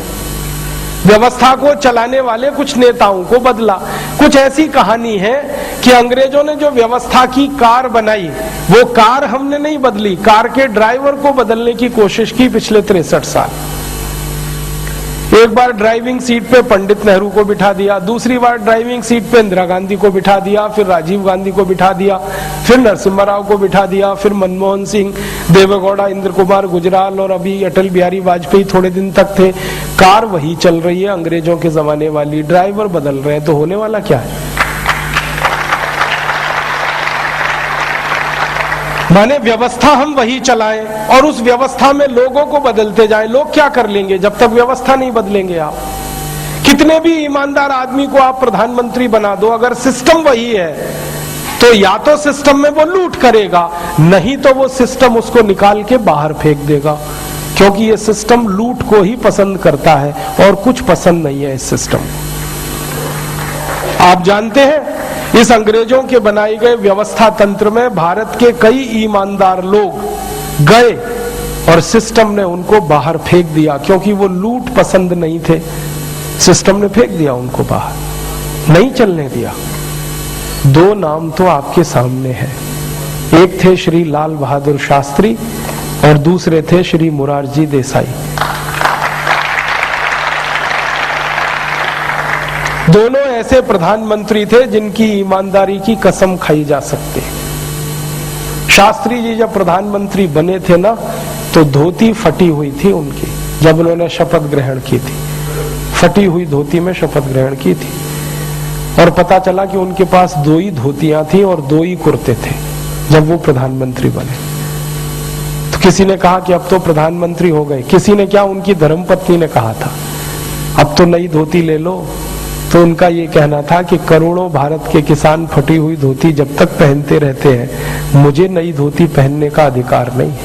व्यवस्था को चलाने वाले कुछ नेताओं को बदला। कुछ ऐसी कहानी है कि अंग्रेजों ने जो व्यवस्था की कार बनाई, वो कार हमने नहीं बदली, कार के ड्राइवर को बदलने की कोशिश की पिछले 63 साल। एक बार ड्राइविंग सीट पे पंडित नेहरू को बिठा दिया, दूसरी बार ड्राइविंग सीट पे इंदिरा गांधी को बिठा दिया, फिर राजीव गांधी को बिठा दिया, फिर नरसिम्हा राव को बिठा दिया, फिर मनमोहन सिंह, देवेगौड़ा, इंद्र कुमार गुजराल और अभी अटल बिहारी वाजपेयी थोड़े दिन तक थे। कार वही चल रही है अंग्रेजों के जमाने वाली, ड्राइवर बदल रहे हैं, तो होने वाला क्या है? माने व्यवस्था हम वही चलाएं और उस व्यवस्था में लोगों को बदलते जाएं। लोग क्या कर लेंगे जब तक व्यवस्था नहीं बदलेंगे? आप कितने भी ईमानदार आदमी को आप प्रधानमंत्री बना दो, अगर सिस्टम वही है तो या तो सिस्टम में वो लूट करेगा, नहीं तो वो सिस्टम उसको निकाल के बाहर फेंक देगा, क्योंकि ये सिस्टम लूट को ही पसंद करता है और कुछ पसंद नहीं है इस सिस्टम को। आप जानते हैं इस अंग्रेजों के बनाए गए व्यवस्था तंत्र में भारत के कई ईमानदार लोग गए और सिस्टम ने उनको बाहर फेंक दिया, क्योंकि वो लूट पसंद नहीं थे। सिस्टम ने फेंक दिया उनको बाहर, नहीं चलने दिया। 2 नाम तो आपके सामने हैं, एक थे श्री लाल बहादुर शास्त्री और दूसरे थे श्री मोरारजी देसाई। दोनों ऐसे प्रधानमंत्री थे जिनकी ईमानदारी की कसम खाई जा सकती है। शास्त्री जी जब प्रधानमंत्री बने थे ना, तो धोती फटी हुई थी उनकी, जब उन्होंने शपथ ग्रहण की थी, फटी हुई धोती में शपथ ग्रहण की थी। और पता चला कि उनके पास 2 ही धोतियां थी और 2 ही कुर्ते थे जब वो प्रधानमंत्री बने। तो किसी ने कहा कि अब तो प्रधानमंत्री हो गए, किसी ने क्या, उनकी धर्मपत्नी ने कहा था अब तो नई धोती ले लो। तो उनका ये कहना था कि करोड़ों भारत के किसान फटी हुई धोती जब तक पहनते रहते हैं, मुझे नई धोती पहनने का अधिकार नहीं है।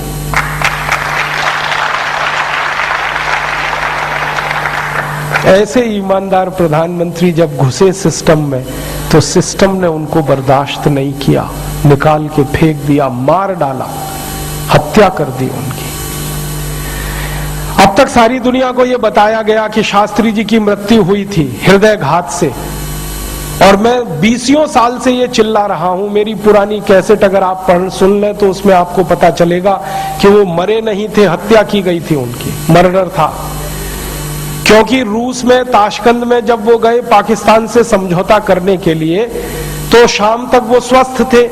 ऐसे ईमानदार प्रधानमंत्री जब घुसे सिस्टम में, तो सिस्टम ने उनको बर्दाश्त नहीं किया, निकाल के फेंक दिया, मार डाला, हत्या कर दी उनकी। अब तक सारी दुनिया को यह बताया गया कि शास्त्री जी की मृत्यु हुई थी हृदयघात से, और मैं 20 साल से ये चिल्ला रहा हूं। मेरी पुरानी कैसेट अगर आप सुन लें तो उसमें आपको पता चलेगा कि वो मरे नहीं थे, हत्या की गई थी उनकी, मर्डर था। क्योंकि रूस में ताशकंद में जब वो गए पाकिस्तान से समझौता करने के लिए, तो शाम तक वो स्वस्थ थे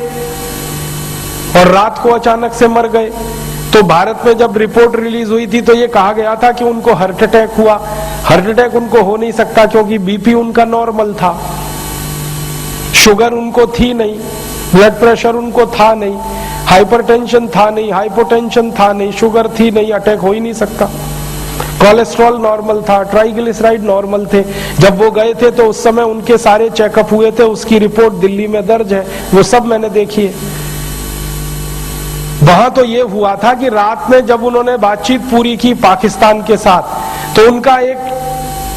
और रात को अचानक से मर गए। तो भारत में जब रिपोर्ट रिलीज हुई थी तो ये कहा गया था कि उनको हार्ट अटैक हुआ। हार्ट अटैक उनको हो नहीं सकता क्योंकि बीपी उनका नॉर्मल था, शुगर उनको थी नहीं, ब्लड प्रेशर उनको था नहीं, हाइपरटेंशन था नहीं, हाइपोटेंशन था नहीं, शुगर थी नहीं, अटैक हो ही नहीं सकता। कोलेस्ट्रॉल नॉर्मल था, ट्राइग्लिसराइड नॉर्मल थे। जब वो गए थे तो उस समय उनके सारे चेकअप हुए थे, उसकी रिपोर्ट दिल्ली में दर्ज है, वो सब मैंने देखी है। वहां तो ये हुआ था कि रात में जब उन्होंने बातचीत पूरी की पाकिस्तान के साथ, तो उनका एक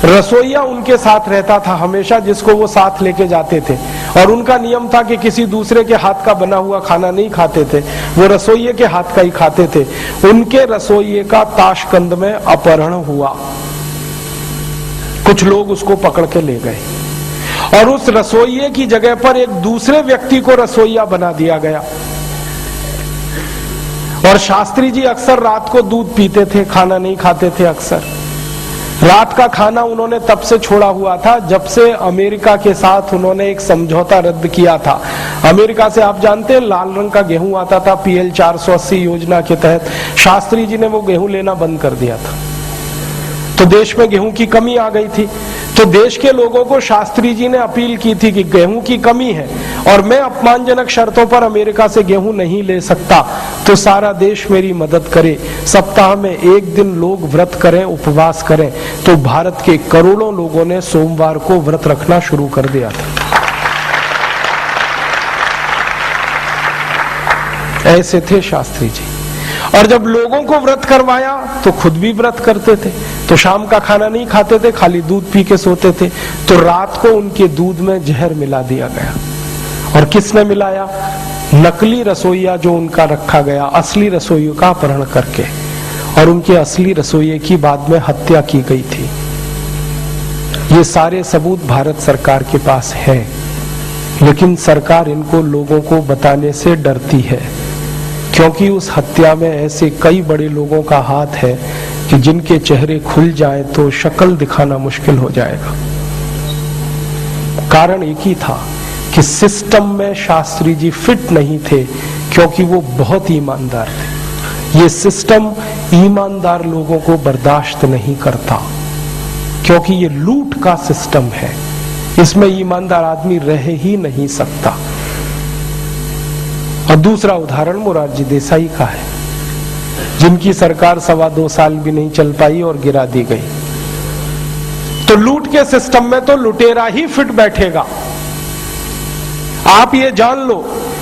रसोइया उनके साथ रहता था हमेशा, जिसको वो साथ लेके जाते थे, और उनका नियम था कि किसी दूसरे के हाथ का बना हुआ खाना नहीं खाते थे, वो रसोइये के हाथ का ही खाते थे। उनके रसोइये का ताशकंद में अपहरण हुआ, कुछ लोग उसको पकड़ के ले गए और उस रसोइये की जगह पर एक दूसरे व्यक्ति को रसोइया बना दिया गया। और शास्त्री जी अक्सर रात को दूध पीते थे, खाना नहीं खाते थे। अक्सर रात का खाना उन्होंने तब से छोड़ा हुआ था जब से अमेरिका के साथ उन्होंने एक समझौता रद्द किया था। अमेरिका से आप जानते हैं लाल रंग का गेहूं आता था PL 480 योजना के तहत, शास्त्री जी ने वो गेहूं लेना बंद कर दिया था, तो देश में गेहूं की कमी आ गई थी। तो देश के लोगों को शास्त्री जी ने अपील की थी कि गेहूं की कमी है और मैं अपमानजनक शर्तों पर अमेरिका से गेहूं नहीं ले सकता, तो सारा देश मेरी मदद करे, सप्ताह में एक दिन लोग व्रत करें, उपवास करें। तो भारत के करोड़ों लोगों ने सोमवार को व्रत रखना शुरू कर दिया था। ऐसे थे शास्त्री जी। और जब लोगों को व्रत करवाया तो खुद भी व्रत करते थे, तो शाम का खाना नहीं खाते थे, खाली दूध पी के सोते थे। तो रात को उनके दूध में जहर मिला दिया गया। और किसने मिलाया? नकली रसोइया जो उनका रखा गया, असली रसोइयों का अपहरण करके, और उनके असली रसोइये की बाद में हत्या की गई थी। ये सारे सबूत भारत सरकार के पास है, लेकिन सरकार इनको लोगों को बताने से डरती है, क्योंकि उस हत्या में ऐसे कई बड़े लोगों का हाथ है कि जिनके चेहरे खुल जाए तो शक्ल दिखाना मुश्किल हो जाएगा। कारण एक ही था कि सिस्टम में शास्त्री जी फिट नहीं थे, क्योंकि वो बहुत ईमानदार थे। ये सिस्टम ईमानदार लोगों को बर्दाश्त नहीं करता, क्योंकि ये लूट का सिस्टम है, इसमें ईमानदार आदमी रह ही नहीं सकता। और दूसरा उदाहरण मोरारजी देसाई का है, जिनकी सरकार 2.25 साल भी नहीं चल पाई और गिरा दी गई। तो लूट के सिस्टम में तो लुटेरा ही फिट बैठेगा। आप ये जान लो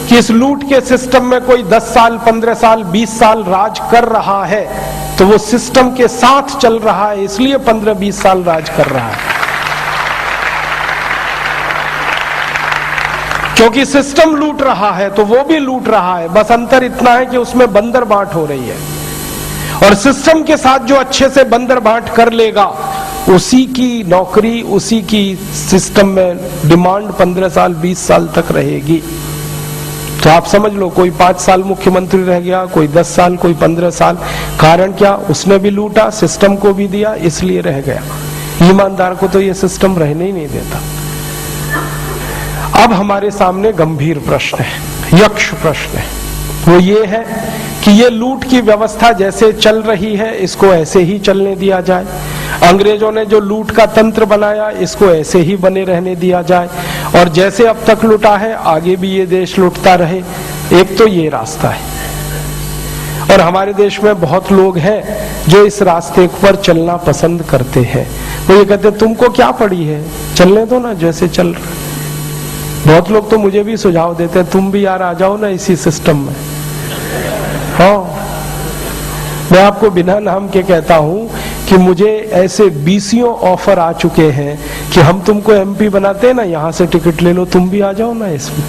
कि इस लूट के सिस्टम में कोई 10 साल, 15 साल, 20 साल राज कर रहा है, तो वो सिस्टम के साथ चल रहा है, इसलिए 15-20 साल राज कर रहा है। क्योंकि सिस्टम लूट रहा है तो वो भी लूट रहा है, बस अंतर इतना है कि उसमें बंदर बांट हो रही है। और सिस्टम के साथ जो अच्छे से बंदर बांट कर लेगा, उसी की नौकरी, उसी की सिस्टम में डिमांड 15 साल, 20 साल तक रहेगी। तो आप समझ लो, कोई 5 साल मुख्यमंत्री रह गया, कोई 10 साल, कोई 15 साल। कारण क्या? उसने भी लूटा, सिस्टम को भी दिया, इसलिए रह गया। ईमानदार को तो ये सिस्टम रहने ही नहीं देता। अब हमारे सामने गंभीर प्रश्न है, यक्ष प्रश्न है। वो ये है कि ये लूट की व्यवस्था जैसे चल रही है, इसको ऐसे ही चलने दिया जाए। अंग्रेजों ने जो लूट का तंत्र बनाया, इसको ऐसे ही बने रहने दिया जाए, और जैसे अब तक लूटा है आगे भी ये देश लूटता रहे। एक तो ये रास्ता है, और हमारे देश में बहुत लोग हैं जो इस रास्ते पर चलना पसंद करते हैं। वो ये कहते तुमको क्या पड़ी है, चलने दो ना जैसे चल रहा है। बहुत लोग तो मुझे भी सुझाव देते हैं, तुम भी यार आ जाओ ना इसी सिस्टम में। हाँ, मैं आपको बिना नाम के कहता हूं कि मुझे ऐसे 20 ऑफर आ चुके हैं कि हम तुमको MP बनाते हैं ना, यहां से टिकट ले लो, तुम भी आ जाओ ना इसमें,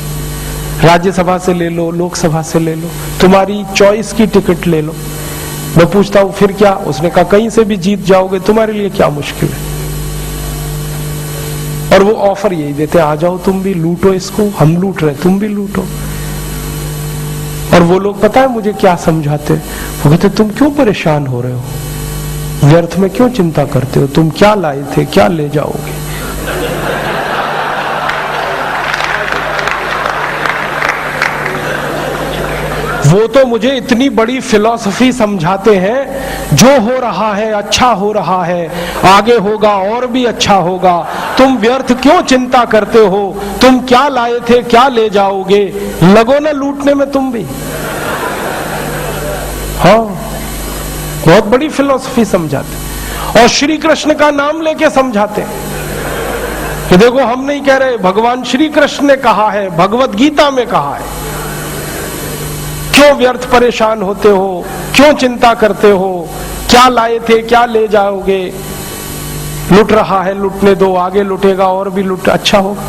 राज्यसभा से ले लो, लोकसभा से ले लो, तुम्हारी चॉइस की टिकट ले लो। मैं पूछता हूं फिर क्या? उसने कहा कहीं से भी जीत जाओगे, तुम्हारे लिए क्या मुश्किल है। और वो ऑफर यही देते, आ जाओ तुम भी, लूटो इसको, हम लूट रहे तुम भी लूटो। और वो लोग पता है मुझे क्या समझाते? वो कहते तुम क्यों परेशान हो रहे हो, व्यर्थ में क्यों चिंता करते हो, तुम क्या लाए थे, क्या ले जाओगे। वो तो मुझे इतनी बड़ी फिलॉसफी समझाते हैं, जो हो रहा है अच्छा हो रहा है, आगे होगा और भी अच्छा होगा, तुम व्यर्थ क्यों चिंता करते हो, तुम क्या लाए थे क्या ले जाओगे, लगो ना लूटने में तुम भी। हाँ, बहुत बड़ी फिलॉसफी समझाते, और श्री कृष्ण का नाम लेके समझाते कि देखो हम नहीं कह रहे, भगवान श्री कृष्ण ने कहा है, भगवत गीता में कहा है, क्यों व्यर्थ परेशान होते हो, क्यों चिंता करते हो, क्या लाए थे क्या ले जाओगे, लुट रहा है लुटने दो, आगे लुटेगा और भी लुट अच्छा होगा।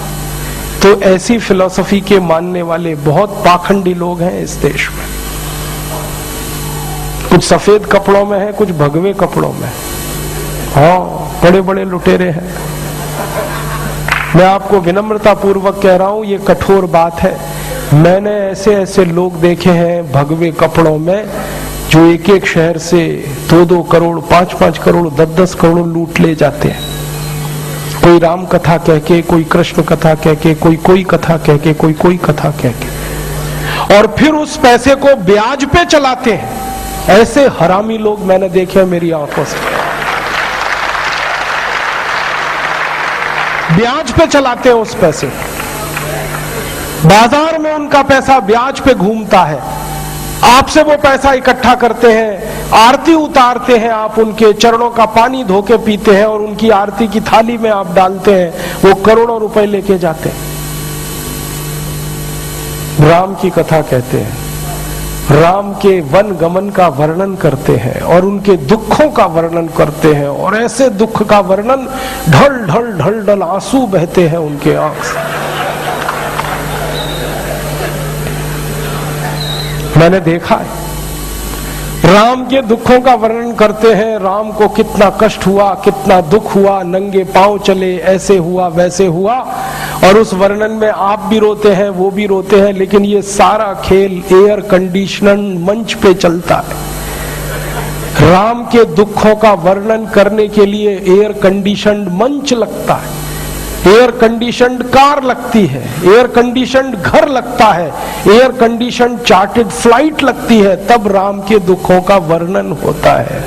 तो ऐसी फिलॉसफी के मानने वाले बहुत पाखंडी लोग हैं इस देश में। कुछ सफेद कपड़ों में है, कुछ भगवे कपड़ों में। हाँ, बड़े बड़े लुटेरे हैं। मैं आपको विनम्रता पूर्वक कह रहा हूं, ये कठोर बात है। मैंने ऐसे ऐसे लोग देखे हैं भगवे कपड़ों में, जो एक एक शहर से 2-2 करोड़ 5-5 करोड़ 10-10 करोड़ लूट ले जाते हैं। कोई राम कथा कह के, कोई कृष्ण कथा कह के, कोई कथा कह के, कोई कथा कह के, और फिर उस पैसे को ब्याज पे चलाते हैं। ऐसे हरामी लोग मैंने देखे हैं मेरी आंखों से। ब्याज पे चलाते हैं उस पैसे, बाजार में उनका पैसा ब्याज पे घूमता है। आपसे वो पैसा इकट्ठा करते हैं, आरती उतारते हैं, आप उनके चरणों का पानी धो के पीते हैं और उनकी आरती की थाली में आप डालते हैं, वो करोड़ों रुपए लेके जाते हैं। राम की कथा कहते हैं, राम के वन गमन का वर्णन करते हैं और उनके दुखों का वर्णन करते हैं, और ऐसे दुख का वर्णन, ढल ढल ढल ढल आंसू बहते हैं उनके आंख से। मैंने देखा है, राम के दुखों का वर्णन करते हैं, राम को कितना कष्ट हुआ, कितना दुख हुआ, नंगे पांव चले, ऐसे हुआ वैसे हुआ, और उस वर्णन में आप भी रोते हैं, वो भी रोते हैं, लेकिन ये सारा खेल एयर कंडीशनड मंच पे चलता है। राम के दुखों का वर्णन करने के लिए एयर कंडीशनड मंच लगता है, एयर कंडीशनड कार लगती है, एयर कंडीशनड घर लगता है, एयर कंडीशनड चार्टर्ड फ्लाइट लगती है, तब राम के दुखों का वर्णन होता है।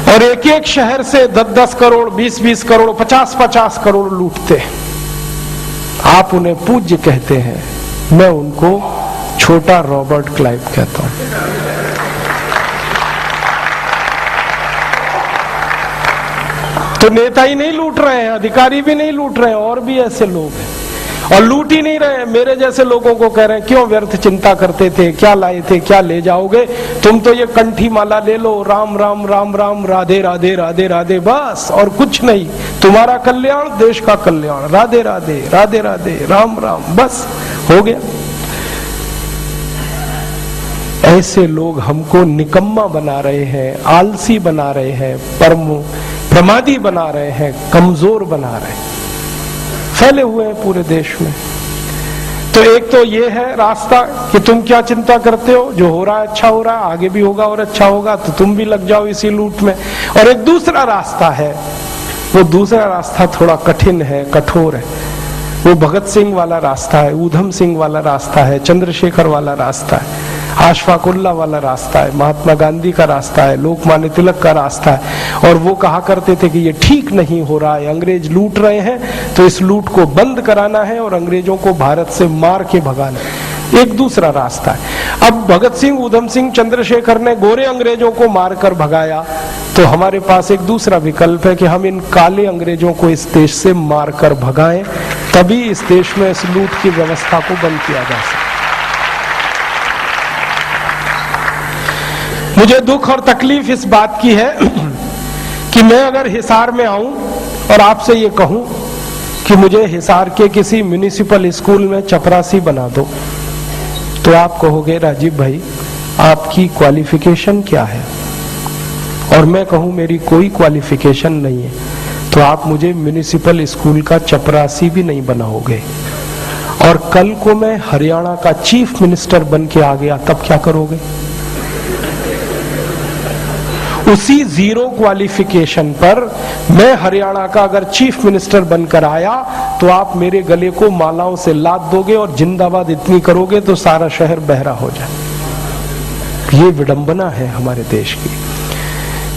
और एक एक शहर से 10-10 करोड़ 20-20 करोड़ 50-50 करोड़ लूटते हैं। आप उन्हें पूज्य कहते हैं, मैं उनको छोटा रॉबर्ट क्लाइव कहता हूं। तो नेता ही नहीं लूट रहे हैं, अधिकारी भी नहीं लूट रहे हैं, और भी ऐसे लोग हैं, और लूट ही नहीं रहे। मेरे जैसे लोगों को कह रहे हैं, क्यों व्यर्थ चिंता करते थे, क्या लाए थे क्या ले जाओगे, तुम तो ये कंठी माला ले लो, राम राम राम राम, राधे राधे राधे राधे, बस और कुछ नहीं। तुम्हारा कल्याण, देश का कल्याण, राधे राधे राधे राधे राम राम, बस हो गया। ऐसे लोग हमको निकम्मा बना रहे हैं, आलसी बना रहे हैं, प्रमादी बना रहे हैं, कमजोर बना रहे हैं, फैले हुए हैं पूरे देश में। तो एक तो ये है रास्ता कि तुम क्या चिंता करते हो, जो हो रहा है अच्छा हो रहा है, आगे भी होगा और अच्छा होगा, तो तुम भी लग जाओ इसी लूट में। और एक दूसरा रास्ता है, वो दूसरा रास्ता थोड़ा कठिन है, कठोर है। वो भगत सिंह वाला रास्ता है, ऊधम सिंह वाला रास्ता है, चंद्रशेखर वाला रास्ता है, अशफाक उल्लाह वाला रास्ता है, महात्मा गांधी का रास्ता है, लोकमान्य तिलक का रास्ता है। और वो कहा करते थे कि ये ठीक नहीं हो रहा है, अंग्रेज लूट रहे हैं, तो इस लूट को बंद कराना है और अंग्रेजों को भारत से मार के भगाना है। एक दूसरा रास्ता है। अब भगत सिंह, ऊधम सिंह, चंद्रशेखर ने गोरे अंग्रेजों को मारकर भगाया, तो हमारे पास एक दूसरा विकल्प है कि हम इन काले अंग्रेजों को इस देश से मारकर भगाएं, तभी इस देश में इस लूट की व्यवस्था को बंद किया जा सकता। मुझे दुख और तकलीफ इस बात की है कि मैं अगर हिसार में आऊं और आपसे ये कहूं कि मुझे हिसार के किसी म्युनिसिपल स्कूल में चपरासी बना दो, तो आप कहोगे राजीव भाई आपकी क्वालिफिकेशन क्या है, और मैं कहूं मेरी कोई क्वालिफिकेशन नहीं है, तो आप मुझे म्युनिसिपल स्कूल का चपरासी भी नहीं बनाओगे। और कल को मैं हरियाणा का चीफ मिनिस्टर बन के आ गया, तब क्या करोगे? उसी जीरो क्वालिफिकेशन पर मैं हरियाणा का अगर चीफ मिनिस्टर बनकर आया तो आप मेरे गले को मालाओं से लाद दोगे और जिंदाबाद इतनी करोगे तो सारा शहर बहरा हो जाए। ये विडंबना है हमारे देश की।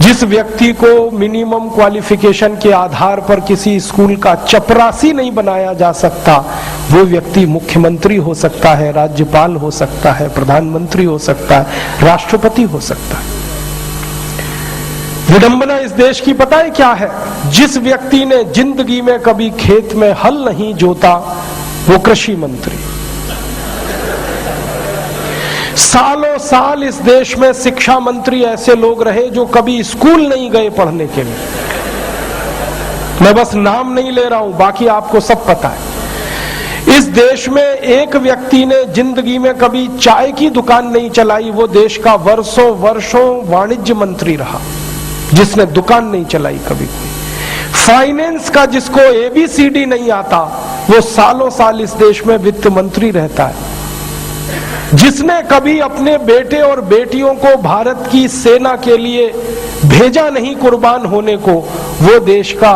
जिस व्यक्ति को मिनिमम क्वालिफिकेशन के आधार पर किसी स्कूल का चपरासी नहीं बनाया जा सकता, वो व्यक्ति मुख्यमंत्री हो सकता है, राज्यपाल हो सकता है, प्रधानमंत्री हो सकता है, राष्ट्रपति हो सकता है। विडंबना इस देश की पता है क्या है? जिस व्यक्ति ने जिंदगी में कभी खेत में हल नहीं जोता वो कृषि मंत्री। सालों साल इस देश में शिक्षा मंत्री ऐसे लोग रहे जो कभी स्कूल नहीं गए पढ़ने के लिए। मैं बस नाम नहीं ले रहा हूं, बाकी आपको सब पता है। इस देश में एक व्यक्ति ने जिंदगी में कभी चाय की दुकान नहीं चलाई, वो देश का वर्षों वर्षों वाणिज्य मंत्री रहा, जिसने दुकान नहीं चलाई कभी। फाइनेंस का जिसको ABCD नहीं आता, वो सालों साल इस देश में वित्त मंत्री रहता है। जिसने कभी अपने बेटे और बेटियों को भारत की सेना के लिए भेजा नहीं कुर्बान होने को, वो देश का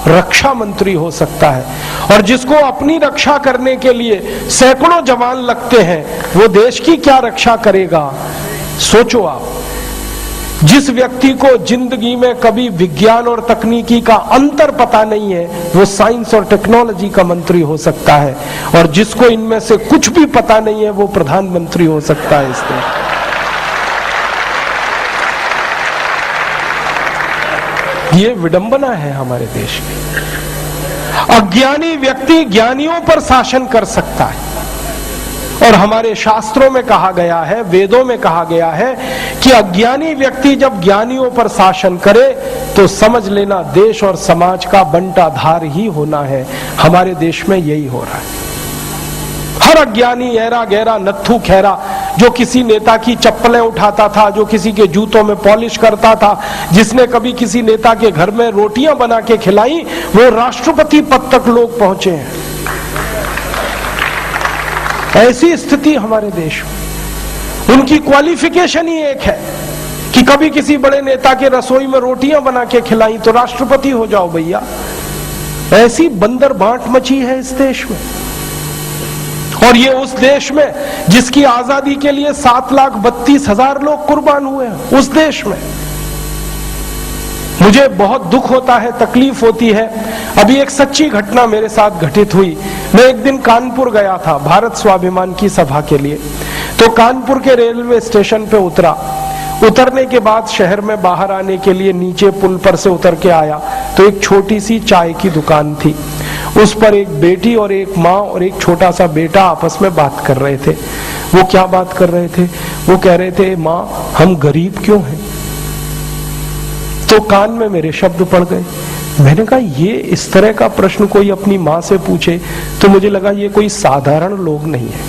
रक्षा मंत्री हो सकता है। और जिसको अपनी रक्षा करने के लिए सैकड़ों जवान लगते हैं, वो देश की क्या रक्षा करेगा? सोचो आप। जिस व्यक्ति को जिंदगी में कभी विज्ञान और तकनीकी का अंतर पता नहीं है, वो साइंस और टेक्नोलॉजी का मंत्री हो सकता है। और जिसको इनमें से कुछ भी पता नहीं है, वो प्रधानमंत्री हो सकता है इस देश। ये विडंबना है हमारे देश की। अज्ञानी व्यक्ति ज्ञानियों पर शासन कर सकता है। और हमारे शास्त्रों में कहा गया है, वेदों में कहा गया है कि अज्ञानी व्यक्ति जब ज्ञानियों पर शासन करे तो समझ लेना देश और समाज का बंटाधार ही होना है। हमारे देश में यही हो रहा है। हर अज्ञानी ऐरा गहरा नत्थु खैरा जो किसी नेता की चप्पलें उठाता था, जो किसी के जूतों में पॉलिश करता था, जिसने कभी किसी नेता के घर में रोटियां बना के खिलाई, वो राष्ट्रपति पद तक लोग पहुंचे हैं। ऐसी स्थिति हमारे देश में। उनकी क्वालिफिकेशन ही एक है कि कभी किसी बड़े नेता के रसोई में रोटियां बना के खिलाई तो राष्ट्रपति हो जाओ भैया। ऐसी बंदर बांट मची है इस देश में। और ये उस देश में जिसकी आजादी के लिए 7,32,000 लोग कुर्बान हुए हैं, उस देश में। मुझे बहुत दुख होता है, तकलीफ होती है। अभी एक सच्ची घटना मेरे साथ घटित हुई। मैं एक दिन कानपुर गया था भारत स्वाभिमान की सभा के लिए। तो कानपुर के रेलवे स्टेशन पे उतरा। उतरने के बाद शहर में बाहर आने के लिए नीचे पुल पर से उतर के आया तो एक छोटी सी चाय की दुकान थी। उस पर एक बेटी और एक माँ और एक छोटा सा बेटा आपस में बात कर रहे थे। वो क्या बात कर रहे थे? वो कह रहे थे, माँ हम गरीब क्यों हैं? तो कान में मेरे शब्द पड़ गए। मैंने कहा ये इस तरह का प्रश्न कोई अपनी माँ से पूछे तो मुझे लगा ये कोई साधारण लोग नहीं है,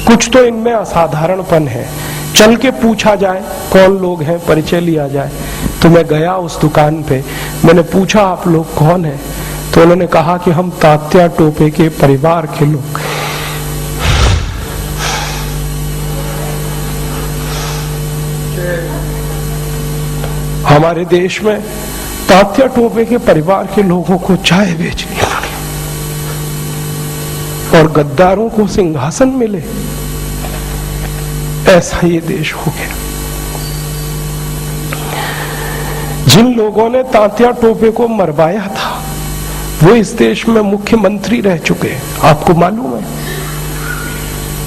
कुछ तो इनमें असाधारणपन है। चल के पूछा जाए कौन लोग हैं, परिचय लिया जाए। तो मैं गया उस दुकान पे, मैंने पूछा आप लोग कौन हैं? तो उन्होंने कहा कि हम तात्या टोपे के परिवार के लोग। हमारे देश में तात्या टोपे के परिवार के लोगों को चाय बेचनी पड़ी और गद्दारों को सिंहासन मिले। ऐसा ये देश हो गया। जिन लोगों ने तात्या टोपे को मरवाया था वो इस देश में मुख्यमंत्री रह चुके हैं, आपको मालूम है।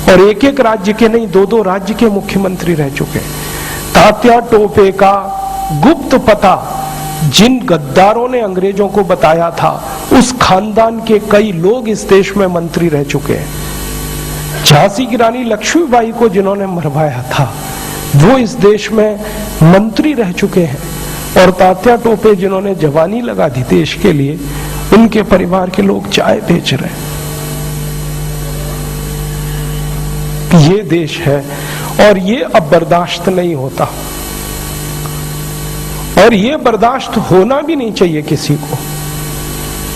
और एक एक राज्य के नहीं, 2-2 राज्य के मुख्यमंत्री रह चुके हैं। तात्या टोपे का गुप्त पता जिन गद्दारों ने अंग्रेजों को बताया था, उस खानदान के कई लोग इस देश में मंत्री रह चुके हैं। झांसी की रानी लक्ष्मीबाई को जिन्होंने मरवाया था वो इस देश में मंत्री रह चुके हैं। और तात्या टोपे जिन्होंने जवानी लगा दी देश के लिए, उनके परिवार के लोग चाय बेच रहे हैं। ये देश है और ये अब बर्दाश्त नहीं होता। और ये बर्दाश्त होना भी नहीं चाहिए किसी को।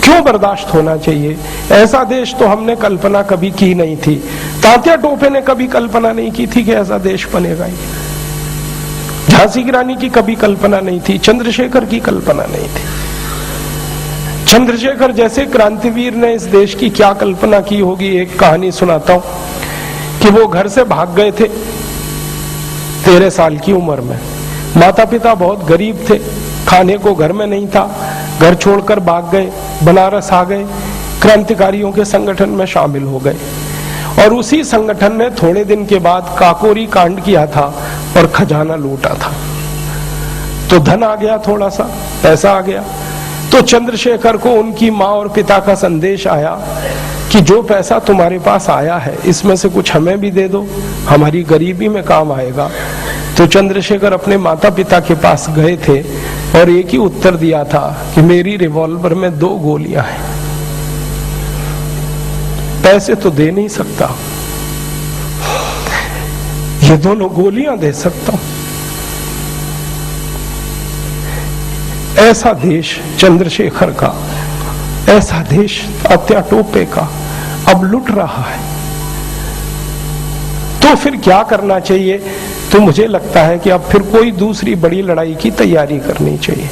क्यों बर्दाश्त होना चाहिए? ऐसा देश तो हमने कल्पना कभी की नहीं थी। तात्या टोपे ने कभी कल्पना नहीं की थी कि ऐसा देश बनेगा। झांसी की रानी की कभी कल्पना नहीं थी, चंद्रशेखर की कल्पना नहीं थी। चंद्रशेखर जैसे क्रांतिवीर ने इस देश की क्या कल्पना की होगी। एक कहानी सुनाता हूं कि वो घर से भाग गए थे 13 साल की उम्र में। माता पिता बहुत गरीब थे, खाने को घर में नहीं था, घर छोड़कर भाग गए, बनारस आ गए, क्रांतिकारियों के संगठन में शामिल हो गए और उसी संगठन ने थोड़े दिन के बाद काकोरी कांड किया था और खजाना लूटा था। तो धन आ गया, थोड़ा सा पैसा आ गया। तो चंद्रशेखर को उनकी माँ और पिता का संदेश आया कि जो पैसा तुम्हारे पास आया है इसमें से कुछ हमें भी दे दो, हमारी गरीबी में काम आएगा। तो चंद्रशेखर अपने माता पिता के पास गए थे और एक ही उत्तर दिया था कि मेरी रिवॉल्वर में 2 गोलियां हैं, पैसे तो दे नहीं सकता, ये दोनों गोलियां दे सकता हूं। ऐसा देश चंद्रशेखर का, ऐसा देश तात्या टोपे का अब लुट रहा है। तो फिर क्या करना चाहिए? तो मुझे लगता है कि अब फिर कोई दूसरी बड़ी लड़ाई की तैयारी करनी चाहिए।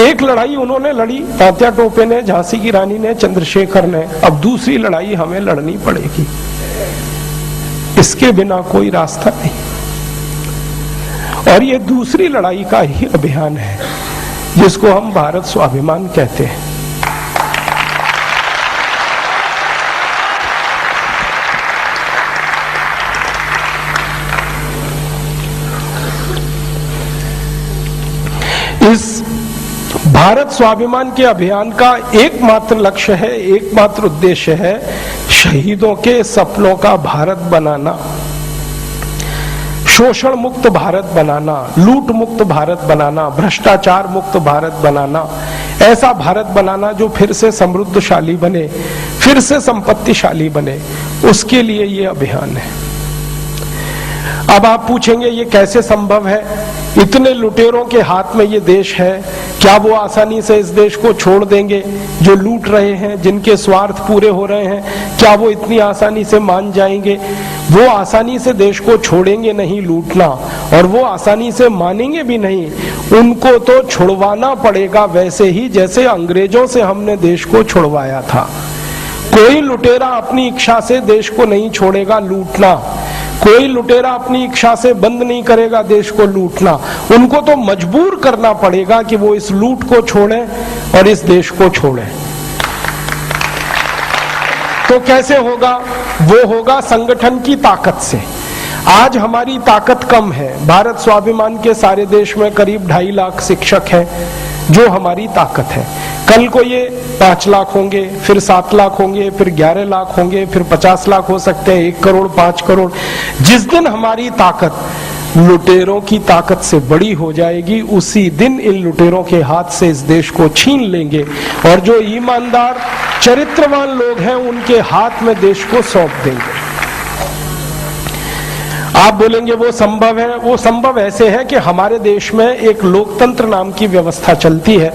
एक लड़ाई उन्होंने लड़ी, तात्या टोपे ने, झांसी की रानी ने, चंद्रशेखर ने, अब दूसरी लड़ाई हमें लड़नी पड़ेगी। इसके बिना कोई रास्ता नहीं। और ये दूसरी लड़ाई का ही अभियान है जिसको हम भारत स्वाभिमान कहते हैं। इस भारत स्वाभिमान के अभियान का एकमात्र लक्ष्य है, एकमात्र उद्देश्य है शहीदों के सपनों का भारत बनाना, शोषण मुक्त भारत बनाना, लूट मुक्त भारत बनाना, भ्रष्टाचार मुक्त भारत बनाना, ऐसा भारत बनाना जो फिर से समृद्धशाली बने, फिर से संपत्तिशाली बने। उसके लिए ये अभियान है। अब आप पूछेंगे ये कैसे संभव है? इतने लुटेरों के हाथ में ये देश है, क्या वो आसानी से इस देश को छोड़ देंगे? जो लूट रहे हैं, जिनके स्वार्थ पूरे हो रहे हैं, क्या वो इतनी आसानी से मान जाएंगे? वो आसानी से देश को छोड़ेंगे नहीं लूटना, और वो आसानी से मानेंगे भी नहीं। उनको तो छुड़वाना पड़ेगा, वैसे ही जैसे अंग्रेजों से हमने देश को छुड़वाया था। कोई लुटेरा अपनी इच्छा से देश को नहीं छोड़ेगा लूटना, कोई लुटेरा अपनी इच्छा से बंद नहीं करेगा देश को लूटना। उनको तो मजबूर करना पड़ेगा कि वो इस लूट को छोड़ें और इस देश को छोड़ें। तो कैसे होगा? वो होगा संगठन की ताकत से। आज हमारी ताकत कम है। भारत स्वाभिमान के सारे देश में करीब 2.5 लाख शिक्षक हैं, जो हमारी ताकत है। कल को ये 5 लाख होंगे, फिर 7 लाख होंगे, फिर 11 लाख होंगे, फिर 50 लाख हो सकते हैं, 1 करोड़, 5 करोड़। जिस दिन हमारी ताकत लुटेरों की ताकत से बड़ी हो जाएगी, उसी दिन इन लुटेरों के हाथ से इस देश को छीन लेंगे और जो ईमानदार चरित्रवान लोग हैं उनके हाथ में देश को सौंप देंगे। आप बोलेंगे वो संभव है। वो संभव ऐसे है कि हमारे देश में एक लोकतंत्र नाम की व्यवस्था चलती है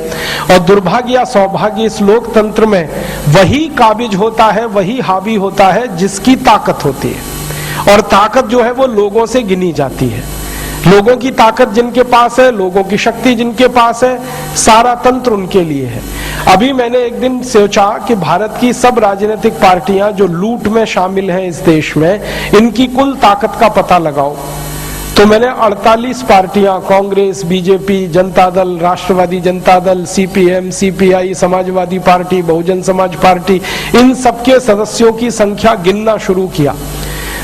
और दुर्भाग्य या सौभाग्य इस लोकतंत्र में वही काबिज होता है, वही हावी होता है जिसकी ताकत होती है। और ताकत जो है वो लोगों से गिनी जाती है। लोगों की ताकत जिनके पास है, लोगों की शक्ति जिनके पास है, सारा तंत्र उनके लिए है। अभी मैंने एक दिन सोचा कि भारत की सब राजनीतिक पार्टियां जो लूट में शामिल हैं इस देश में, इनकी कुल ताकत का पता लगाओ। तो मैंने 48 पार्टियां, कांग्रेस, बीजेपी, जनता दल, राष्ट्रवादी Janata Dal, CPM, CPI, Samajwadi party, Bahujan Samaj party, इन सबके सदस्यों की संख्या गिनना शुरू किया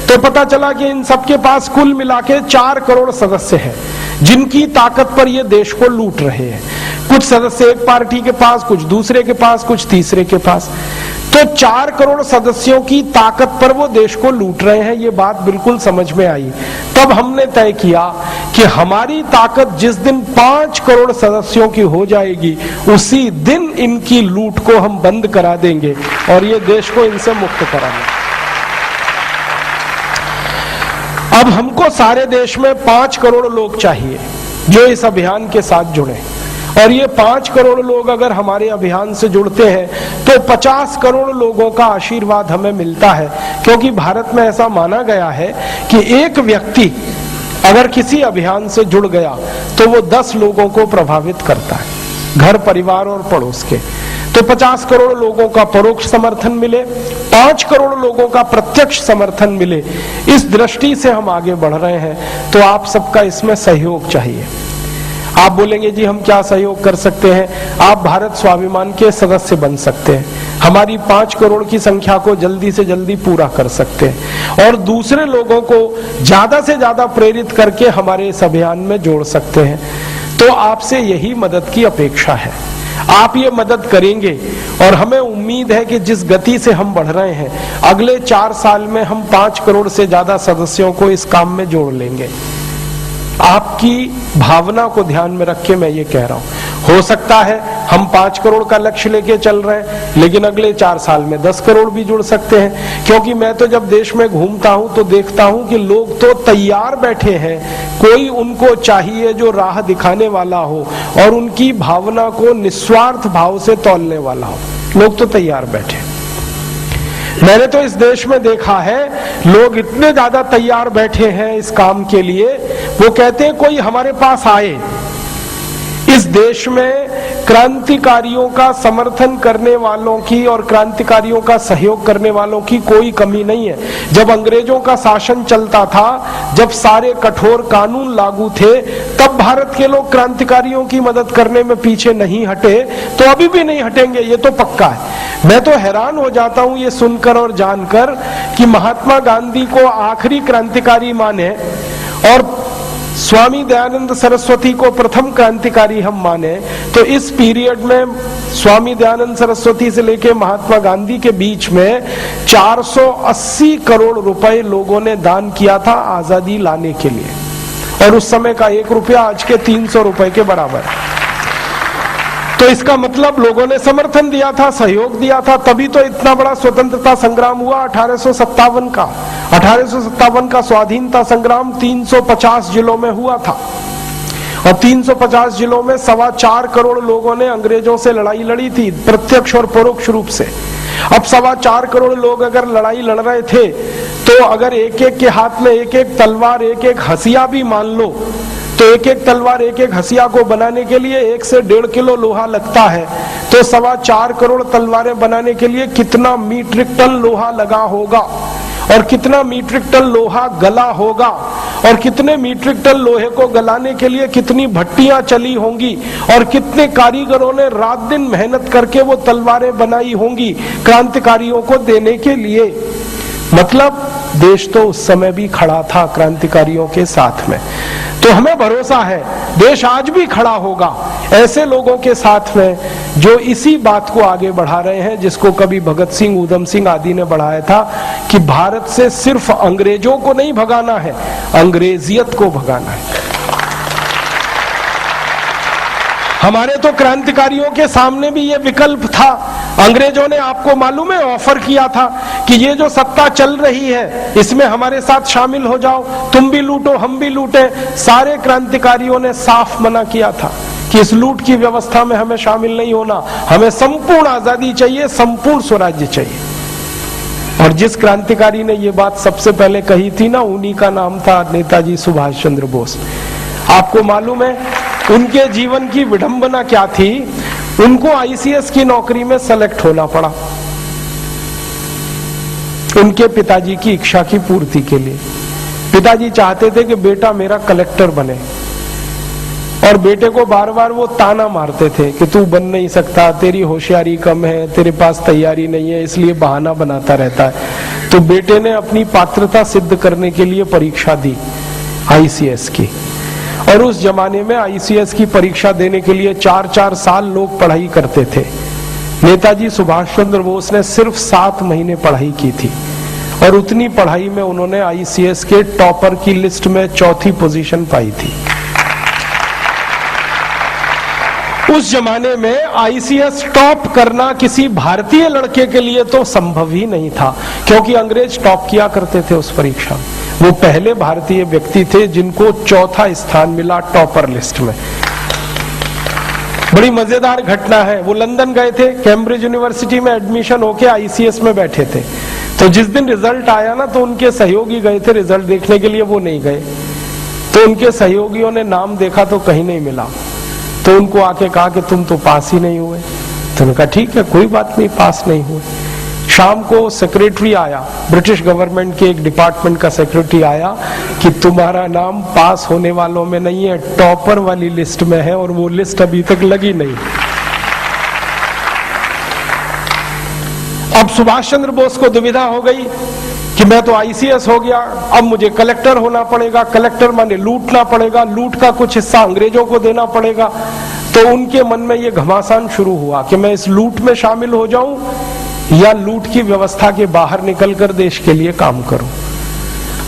तो पता चला कि इन सबके पास कुल मिलाके 4 करोड़ सदस्य हैं, जिनकी ताकत पर ये देश को लूट रहे हैं। कुछ सदस्य एक पार्टी के पास, कुछ दूसरे के पास, कुछ तीसरे के पास। तो 4 करोड़ सदस्यों की ताकत पर वो देश को लूट रहे हैं। ये बात बिल्कुल समझ में आई। तब हमने तय किया कि हमारी ताकत जिस दिन 5 करोड़ सदस्यों की हो जाएगी, उसी दिन इनकी लूट को हम बंद करा देंगे और ये देश को इनसे मुक्त कराएंगे। अब हमको सारे देश में 5 करोड़ लोग चाहिए जो इस अभियान के साथ जुड़े, और ये 5 करोड़ लोग अगर हमारे अभियान से जुड़ते हैं तो 50 करोड़ लोगों का आशीर्वाद हमें मिलता है। क्योंकि भारत में ऐसा माना गया है कि एक व्यक्ति अगर किसी अभियान से जुड़ गया तो वो 10 लोगों को प्रभावित करता है, घर, परिवार और पड़ोस के। तो 50 करोड़ लोगों का परोक्ष समर्थन मिले, 5 करोड़ लोगों का प्रत्यक्ष समर्थन मिले, इस दृष्टि से हम आगे बढ़ रहे हैं। तो आप सबका इसमें सहयोग चाहिए। आप बोलेंगे जी हम क्या सहयोग कर सकते हैं? आप भारत स्वाभिमान के सदस्य बन सकते हैं, हमारी 5 करोड़ की संख्या को जल्दी से जल्दी पूरा कर सकते हैं और दूसरे लोगों को ज्यादा से ज्यादा प्रेरित करके हमारे इस अभियान में जोड़ सकते हैं। तो आपसे यही मदद की अपेक्षा है। आप ये मदद करेंगे और हमें उम्मीद है कि जिस गति से हम बढ़ रहे हैं, अगले 4 साल में हम 5 करोड़ से ज्यादा सदस्यों को इस काम में जोड़ लेंगे। आपकी भावना को ध्यान में रख के मैं ये कह रहा हूं, हो सकता है हम 5 करोड़ का लक्ष्य लेके चल रहे हैं, लेकिन अगले 4 साल में 10 करोड़ भी जुड़ सकते हैं। क्योंकि मैं तो जब देश में घूमता हूं तो देखता हूं कि लोग तो तैयार बैठे हैं, कोई उनको चाहिए जो राह दिखाने वाला हो और उनकी भावना को निस्वार्थ भाव से तौलने वाला हो। लोग तो तैयार बैठे। मैंने तो इस देश में देखा है, लोग इतने ज्यादा तैयार बैठे हैं इस काम के लिए, वो कहते हैं कोई हमारे पास आए। इस देश में क्रांतिकारियों का समर्थन करने वालों की और क्रांतिकारियों का सहयोग करने वालों की कोई कमी नहीं है। जब अंग्रेजों का शासन चलता था, जब सारे कठोर कानून लागू थे, तब भारत के लोग क्रांतिकारियों की मदद करने में पीछे नहीं हटे, तो अभी भी नहीं हटेंगे, ये तो पक्का है। मैं तो हैरान हो जाता हूं ये सुनकर और जानकर कि महात्मा गांधी को आखिरी क्रांतिकारी माने और स्वामी दयानंद सरस्वती को प्रथम क्रांतिकारी हम माने, तो इस पीरियड में स्वामी दयानंद सरस्वती से लेके महात्मा गांधी के बीच में 480 करोड़ रुपए लोगों ने दान किया था आजादी लाने के लिए, और उस समय का 1 रुपया आज के 300 रुपए के बराबर। तो इसका मतलब लोगों ने समर्थन दिया था, सहयोग दिया था, तभी तो इतना बड़ा स्वतंत्रता संग्राम हुआ 1857 का। 1857 का स्वाधीनता संग्राम 350 जिलों में हुआ था और 350 जिलों में 4.25 करोड़ लोगों ने अंग्रेजों से लड़ाई लड़ी थी, प्रत्यक्ष और परोक्ष रूप से। अब 4.25 करोड़ लोग अगर लड़ाई लड़ रहे थे, तो अगर एक एक के हाथ में एक एक तलवार, एक एक हसिया भी मान लो, तो एक एक तलवार, एक एक हसिया को बनाने के लिए 1 से 1.5 किलो लोहा लगता है। तो 4.25 करोड़ तलवारें बनाने के लिए कितना मीट्रिक टन लोहा लगा होगा और कितना मीट्रिक टन लोहा गला होगा और कितने मीट्रिक टन लोहे को गलाने के लिए कितनी भट्टियां चली होंगी और कितने कारीगरों ने रात दिन मेहनत करके वो तलवारें बनाई होंगी क्रांतिकारियों को देने के लिए। मतलब देश तो उस समय भी खड़ा था क्रांतिकारियों के साथ में। तो हमें भरोसा है देश आज भी खड़ा होगा ऐसे लोगों के साथ में जो इसी बात को आगे बढ़ा रहे हैं, जिसको कभी भगत सिंह, ऊधम सिंह आदि ने बढ़ाया था कि भारत से सिर्फ अंग्रेजों को नहीं भगाना है, अंग्रेजियत को भगाना है। हमारे तो क्रांतिकारियों के सामने भी ये विकल्प था। अंग्रेजों ने, आपको मालूम है, ऑफर किया था कि ये जो सत्ता चल रही है इसमें हमारे साथ शामिल हो जाओ, तुम भी लूटो हम भी लूटे। सारे क्रांतिकारियों ने साफ मना किया था कि इस लूट की व्यवस्था में हमें शामिल नहीं होना, हमें संपूर्ण आजादी चाहिए, संपूर्ण स्वराज्य चाहिए। और जिस क्रांतिकारी ने ये बात सबसे पहले कही थी ना, उन्हीं का नाम था नेताजी सुभाष चंद्र बोस। आपको मालूम है उनके जीवन की विडंबना क्या थी? उनको आईसीएस की नौकरी में सेलेक्ट होना पड़ा उनके पिताजी की इच्छा की पूर्ति के लिए। पिताजी चाहते थे कि बेटा मेरा कलेक्टर बने, और बेटे को बार बार वो ताना मारते थे कि तू बन नहीं सकता, तेरी होशियारी कम है, तेरे पास तैयारी नहीं है, इसलिए बहाना बनाता रहता है। तो बेटे ने अपनी पात्रता सिद्ध करने के लिए परीक्षा दी आईसीएस की, और उस जमाने में आईसीएस की परीक्षा देने के लिए 4-4 साल लोग पढ़ाई करते थे। नेताजी सुभाष चंद्र बोस ने सिर्फ 7 महीने पढ़ाई की थी, और उतनी पढ़ाई में उन्होंने आईसीएस के टॉपर की लिस्ट में 4थी पोजीशन पाई थी। उस जमाने में आईसीएस टॉप करना किसी भारतीय लड़के के लिए तो संभव ही नहीं था, क्योंकि अंग्रेज टॉप किया करते थे उस परीक्षा में। वो पहले भारतीय व्यक्ति थे जिनको 4था स्थान मिला टॉपर लिस्ट में। बड़ी मजेदार घटना है, वो लंदन गए थे, कैम्ब्रिज यूनिवर्सिटी में एडमिशन होके आईसीएस में बैठे थे। तो जिस दिन रिजल्ट आया ना, तो उनके सहयोगी गए थे रिजल्ट देखने के लिए, वो नहीं गए। तो उनके सहयोगियों ने नाम देखा तो कहीं नहीं मिला, तो उनको आके कहा कि तुम तो पास ही नहीं हुए। तो उन्होंने कहा ठीक है, कोई बात नहीं, पास नहीं हुए। शाम को सेक्रेटरी आया, ब्रिटिश गवर्नमेंट के एक डिपार्टमेंट का सेक्रेटरी आया कि तुम्हारा नाम पास होने वालों में नहीं है, टॉपर वाली लिस्ट में है, और वो लिस्ट अभी तक लगी नहीं। अब सुभाष चंद्र बोस को दुविधा हो गई कि मैं तो आईसीएस हो गया, अब मुझे कलेक्टर होना पड़ेगा, कलेक्टर माने लूटना पड़ेगा, लूट का कुछ हिस्सा अंग्रेजों को देना पड़ेगा। तो उनके मन में ये घमासान शुरू हुआ कि मैं इस लूट में शामिल हो जाऊं या लूट की व्यवस्था के बाहर निकलकर देश के लिए काम करूं।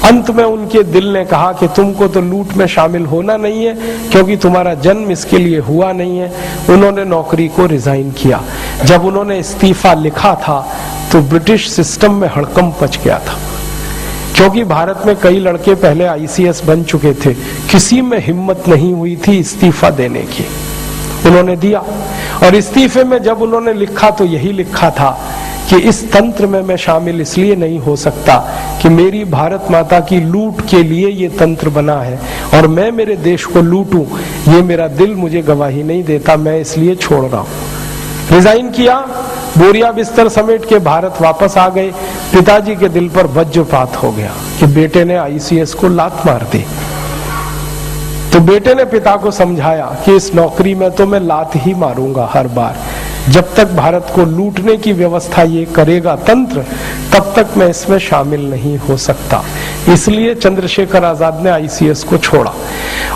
अंत में उनके दिल ने कहा कि तुमको तो लूट में शामिल होना नहीं है, क्योंकि तुम्हारा जन्म इसके लिए हुआ नहीं है। उन्होंने नौकरी को रिजाइन किया। जब उन्होंने इस्तीफा लिखा था तो ब्रिटिश सिस्टम में हड़कंप मच गया था, क्योंकि भारत में कई लड़के पहले आईसीएस बन चुके थे, किसी में हिम्मत नहीं हुई थी इस्तीफा देने की। उन्होंने दिया, और इस्तीफे में जब उन्होंने लिखा तो यही लिखा था कि इस तंत्र में मैं शामिल इसलिए नहीं हो सकता कि मेरी भारत माता की लूट के लिए ये तंत्र बना है, और मैं मेरे देश को लूटूं ये मेरा दिल मुझे गवाही नहीं देता, मैं इसलिए छोड़ रहा हूं। रिजाइन किया, बोरिया बिस्तर समेट के भारत वापस आ गए। पिताजी के दिल पर वज्रपात हो गया कि बेटे ने आईसीएस को लात मार दी। तो बेटे ने पिता को समझाया कि इस नौकरी में तो मैं लात ही मारूंगा हर बार, जब तक भारत को लूटने की व्यवस्था ये करेगा तंत्र, तब तक मैं इसमें शामिल नहीं हो सकता। इसलिए चंद्रशेखर आजाद ने आईसीएस को छोड़ा,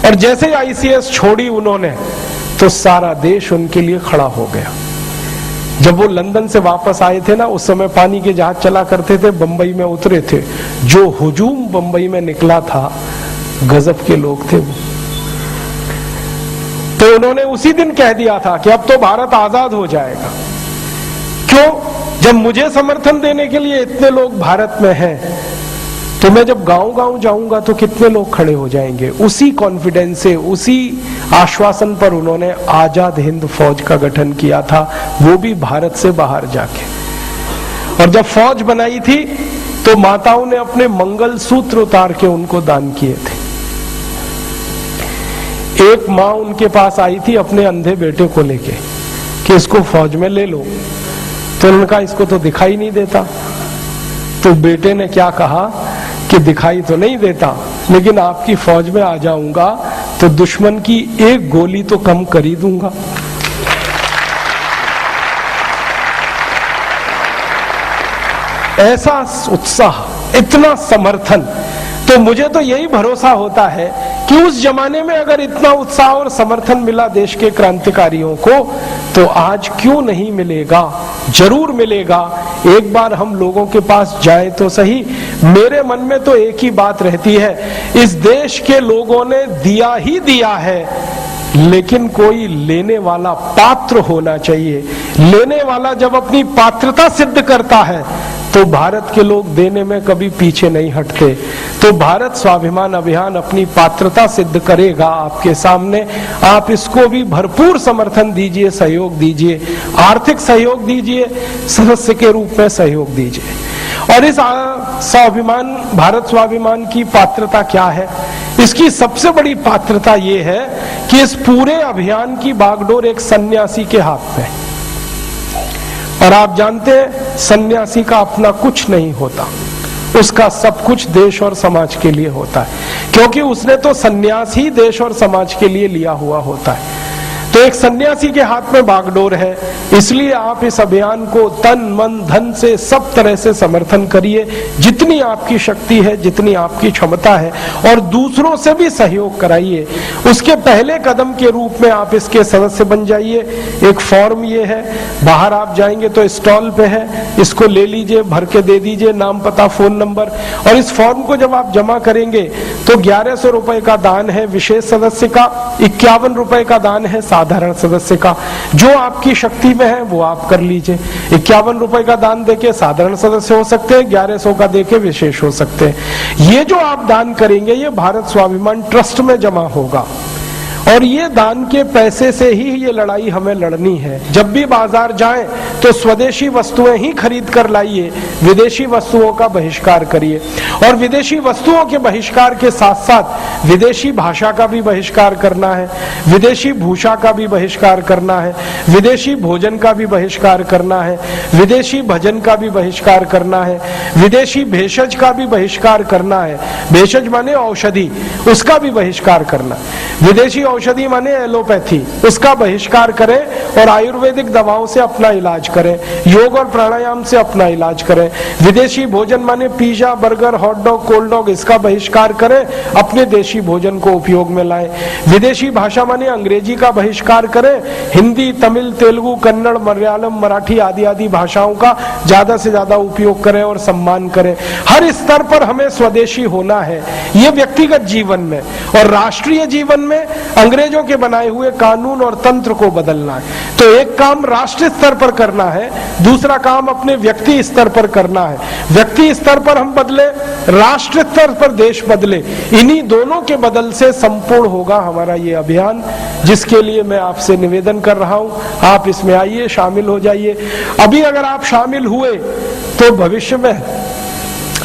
और जैसे आईसीएस छोड़ी उन्होंने, तो सारा देश उनके लिए खड़ा हो गया। जब वो लंदन से वापस आए थे ना, उस समय पानी के जहाज चला करते थे, बंबई में उतरे थे, जो हुजूम बंबई में निकला था, गजब के लोग थे वो। तो उन्होंने उसी दिन कह दिया था कि अब तो भारत आजाद हो जाएगा। क्यों? जब मुझे समर्थन देने के लिए इतने लोग भारत में हैं, तो मैं जब गांव-गांव जाऊंगा तो कितने लोग खड़े हो जाएंगे। उसी कॉन्फिडेंस से, उसी आश्वासन पर उन्होंने आजाद हिंद फौज का गठन किया था, वो भी भारत से बाहर जाके। और जब फौज बनाई थी तो माताओं ने अपने मंगल सूत्र उतार के उनको दान किए थे। एक माँ उनके पास आई थी अपने अंधे बेटे को लेके कि इसको फौज में ले लो, तो उन्होंने कहा इसको तो दिखाई नहीं देता। तो बेटे ने क्या कहा कि दिखाई तो नहीं देता, लेकिन आपकी फौज में आ जाऊंगा तो दुश्मन की एक गोली तो कम कर ही दूंगा। ऐसा उत्साह, इतना समर्थन। तो मुझे तो यही भरोसा होता है कि उस जमाने में अगर इतना उत्साह और समर्थन मिला देश के क्रांतिकारियों को, तो आज क्यों नहीं मिलेगा? जरूर मिलेगा। एक बार हम लोगों के पास जाए तो सही। मेरे मन में तो एक ही बात रहती है, इस देश के लोगों ने दिया ही दिया है, लेकिन कोई लेने वाला पात्र होना चाहिए। लेने वाला जब अपनी पात्रता सिद्ध करता है तो भारत के लोग देने में कभी पीछे नहीं हटते। तो भारत स्वाभिमान अभियान अपनी पात्रता सिद्ध करेगा आपके सामने। आप इसको भी भरपूर समर्थन दीजिए, सहयोग दीजिए, आर्थिक सहयोग दीजिए, सदस्य के रूप में सहयोग दीजिए। और इस स्वाभिमान, भारत स्वाभिमान की पात्रता क्या है? इसकी सबसे बड़ी पात्रता ये है कि इस पूरे अभियान की बागडोर एक सन्यासी के हाथ में। और आप जानते हैं सन्यासी का अपना कुछ नहीं होता, उसका सब कुछ देश और समाज के लिए होता है, क्योंकि उसने तो सन्यास ही देश और समाज के लिए लिया हुआ होता है। तो एक सन्यासी के हाथ में बागडोर है, इसलिए आप इस अभियान को तन मन धन से सब तरह से समर्थन करिए, जितनी आपकी शक्ति है, जितनी आपकी क्षमता है, और दूसरों से भी सहयोग कराइए। उसके पहले कदम के रूप में आप इसके सदस्य बन जाइए। एक फॉर्म ये है, बाहर आप जाएंगे तो स्टॉल पे है, इसको ले लीजिए, भर के दे दीजिए, नाम पता फोन नंबर। और इस फॉर्म को जब आप जमा करेंगे तो 1100 रुपए का दान है विशेष सदस्य का, 51 रुपए का दान है साधारण सदस्य का। जो आपकी शक्ति में है वो आप कर लीजिए। 51 रुपए का दान देके साधारण सदस्य हो सकते हैं, 1100 का देके विशेष हो सकते हैं। ये जो आप दान करेंगे ये भारत स्वाभिमान ट्रस्ट में जमा होगा, और ये दान के पैसे से ही ये लड़ाई हमें लड़नी है। जब भी बाजार जाएं तो स्वदेशी वस्तुएं ही खरीद कर लाइए, विदेशी वस्तुओं का बहिष्कार करिए। और विदेशी वस्तुओं के बहिष्कार के साथ साथ विदेशी भाषा का भी बहिष्कार करना है, विदेशी भूषा का भी बहिष्कार करना है, विदेशी भोजन का भी बहिष्कार करना है, विदेशी भजन का भी बहिष्कार करना है, विदेशी भेषज का भी बहिष्कार करना है। भेषज माने औषधि, उसका भी बहिष्कार करना। विदेशी औषधि माने एलोपैथी, उसका बहिष्कार करें और आयुर्वेदिक दवाओं से अपना इलाज करें, योग और प्राणायाम से अपना इलाज करें। विदेशी भोजन माने pizza, burger, hot dog, cold dog, इसका बहिष्कार करें, अपने देशी भोजन को उपयोग में लाएं। विदेशी भाषा माने अंग्रेजी का बहिष्कार करें, हिंदी, तमिल, तेलुगु, कन्नड़, मलयालम, मराठी आदि आदि भाषाओं का ज्यादा से ज्यादा उपयोग करें और सम्मान करें। हर स्तर पर हमें स्वदेशी होना है, ये व्यक्तिगत जीवन में। और राष्ट्रीय जीवन में अंग्रेजों के बनाए हुए कानून और तंत्र को बदलना है। तो एक काम राष्ट्र स्तर पर करना है, दूसरा काम अपने व्यक्ति स्तर पर करना है। व्यक्ति स्तर पर हम बदले, राष्ट्र स्तर पर देश बदले, इन्हीं दोनों के बदल से संपूर्ण होगा हमारा ये अभियान, जिसके लिए मैं आपसे निवेदन कर रहा हूं, आप इसमें आइए, शामिल हो जाइए। अभी अगर आप शामिल हुए तो भविष्य में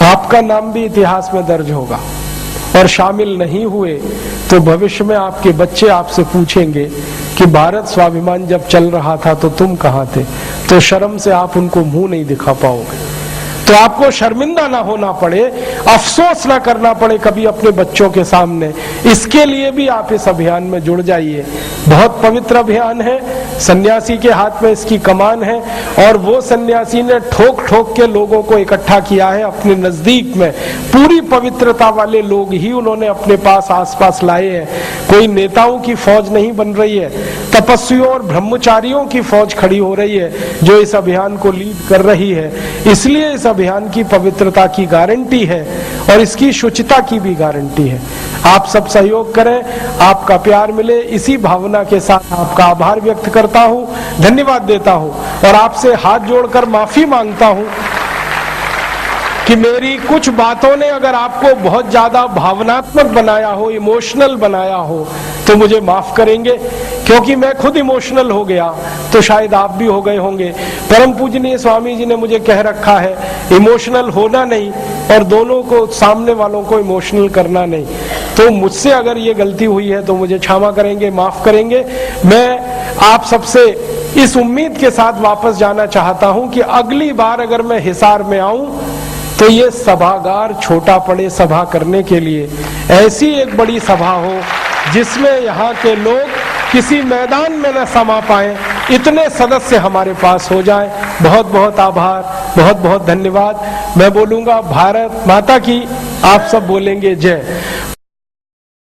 आपका नाम भी इतिहास में दर्ज होगा, और शामिल नहीं हुए तो भविष्य में आपके बच्चे आपसे पूछेंगे कि भारत स्वाभिमान जब चल रहा था तो तुम कहां थे, तो शर्म से आप उनको मुंह नहीं दिखा पाओगे। तो आपको शर्मिंदा ना होना पड़े, अफसोस ना करना पड़े कभी अपने बच्चों के सामने, इसके लिए भी आप इस अभियान में जुड़ जाइए। बहुत पवित्र अभियान है, सन्यासी के हाथ में इसकी कमान है, और वो सन्यासी ने ठोक ठोक के लोगों को इकट्ठा किया है अपने नजदीक में। पूरी पवित्रता वाले लोग ही उन्होंने अपने पास आसपास लाए हैं। कोई नेताओं की फौज नहीं बन रही है, तपस्वियों और ब्रह्मचारियों की फौज खड़ी हो रही है जो इस अभियान को लीड कर रही है। इसलिए इस अभियान की पवित्रता की गारंटी है और इसकी शुचिता की भी गारंटी है। आप सब सहयोग करें, आपका प्यार मिले, इसी भावना के साथ आपका आभार व्यक्त करता हूं, धन्यवाद देता हूं और आपसे हाथ जोड़कर माफी मांगता हूं कि मेरी कुछ बातों ने अगर आपको बहुत ज्यादा भावनात्मक बनाया हो, इमोशनल बनाया हो, तो मुझे माफ करेंगे, क्योंकि मैं खुद इमोशनल हो गया तो शायद आप भी हो गए होंगे। परम पूजनीय स्वामी जी ने मुझे कह रखा है इमोशनल होना नहीं और दोनों को, सामने वालों को इमोशनल करना नहीं। तो मुझसे अगर ये गलती हुई है तो मुझे क्षमा करेंगे, माफ करेंगे। मैं आप सबसे इस उम्मीद के साथ वापस जाना चाहता हूं कि अगली बार अगर मैं हिसार में आऊं तो ये सभागार छोटा पड़े सभा करने के लिए, ऐसी एक बड़ी सभा हो जिसमें यहाँ के लोग किसी मैदान में न समा पाए, इतने सदस्य हमारे पास हो जाएं। बहुत बहुत आभार, बहुत बहुत धन्यवाद। मैं बोलूंगा भारत माता की, आप सब बोलेंगे जय।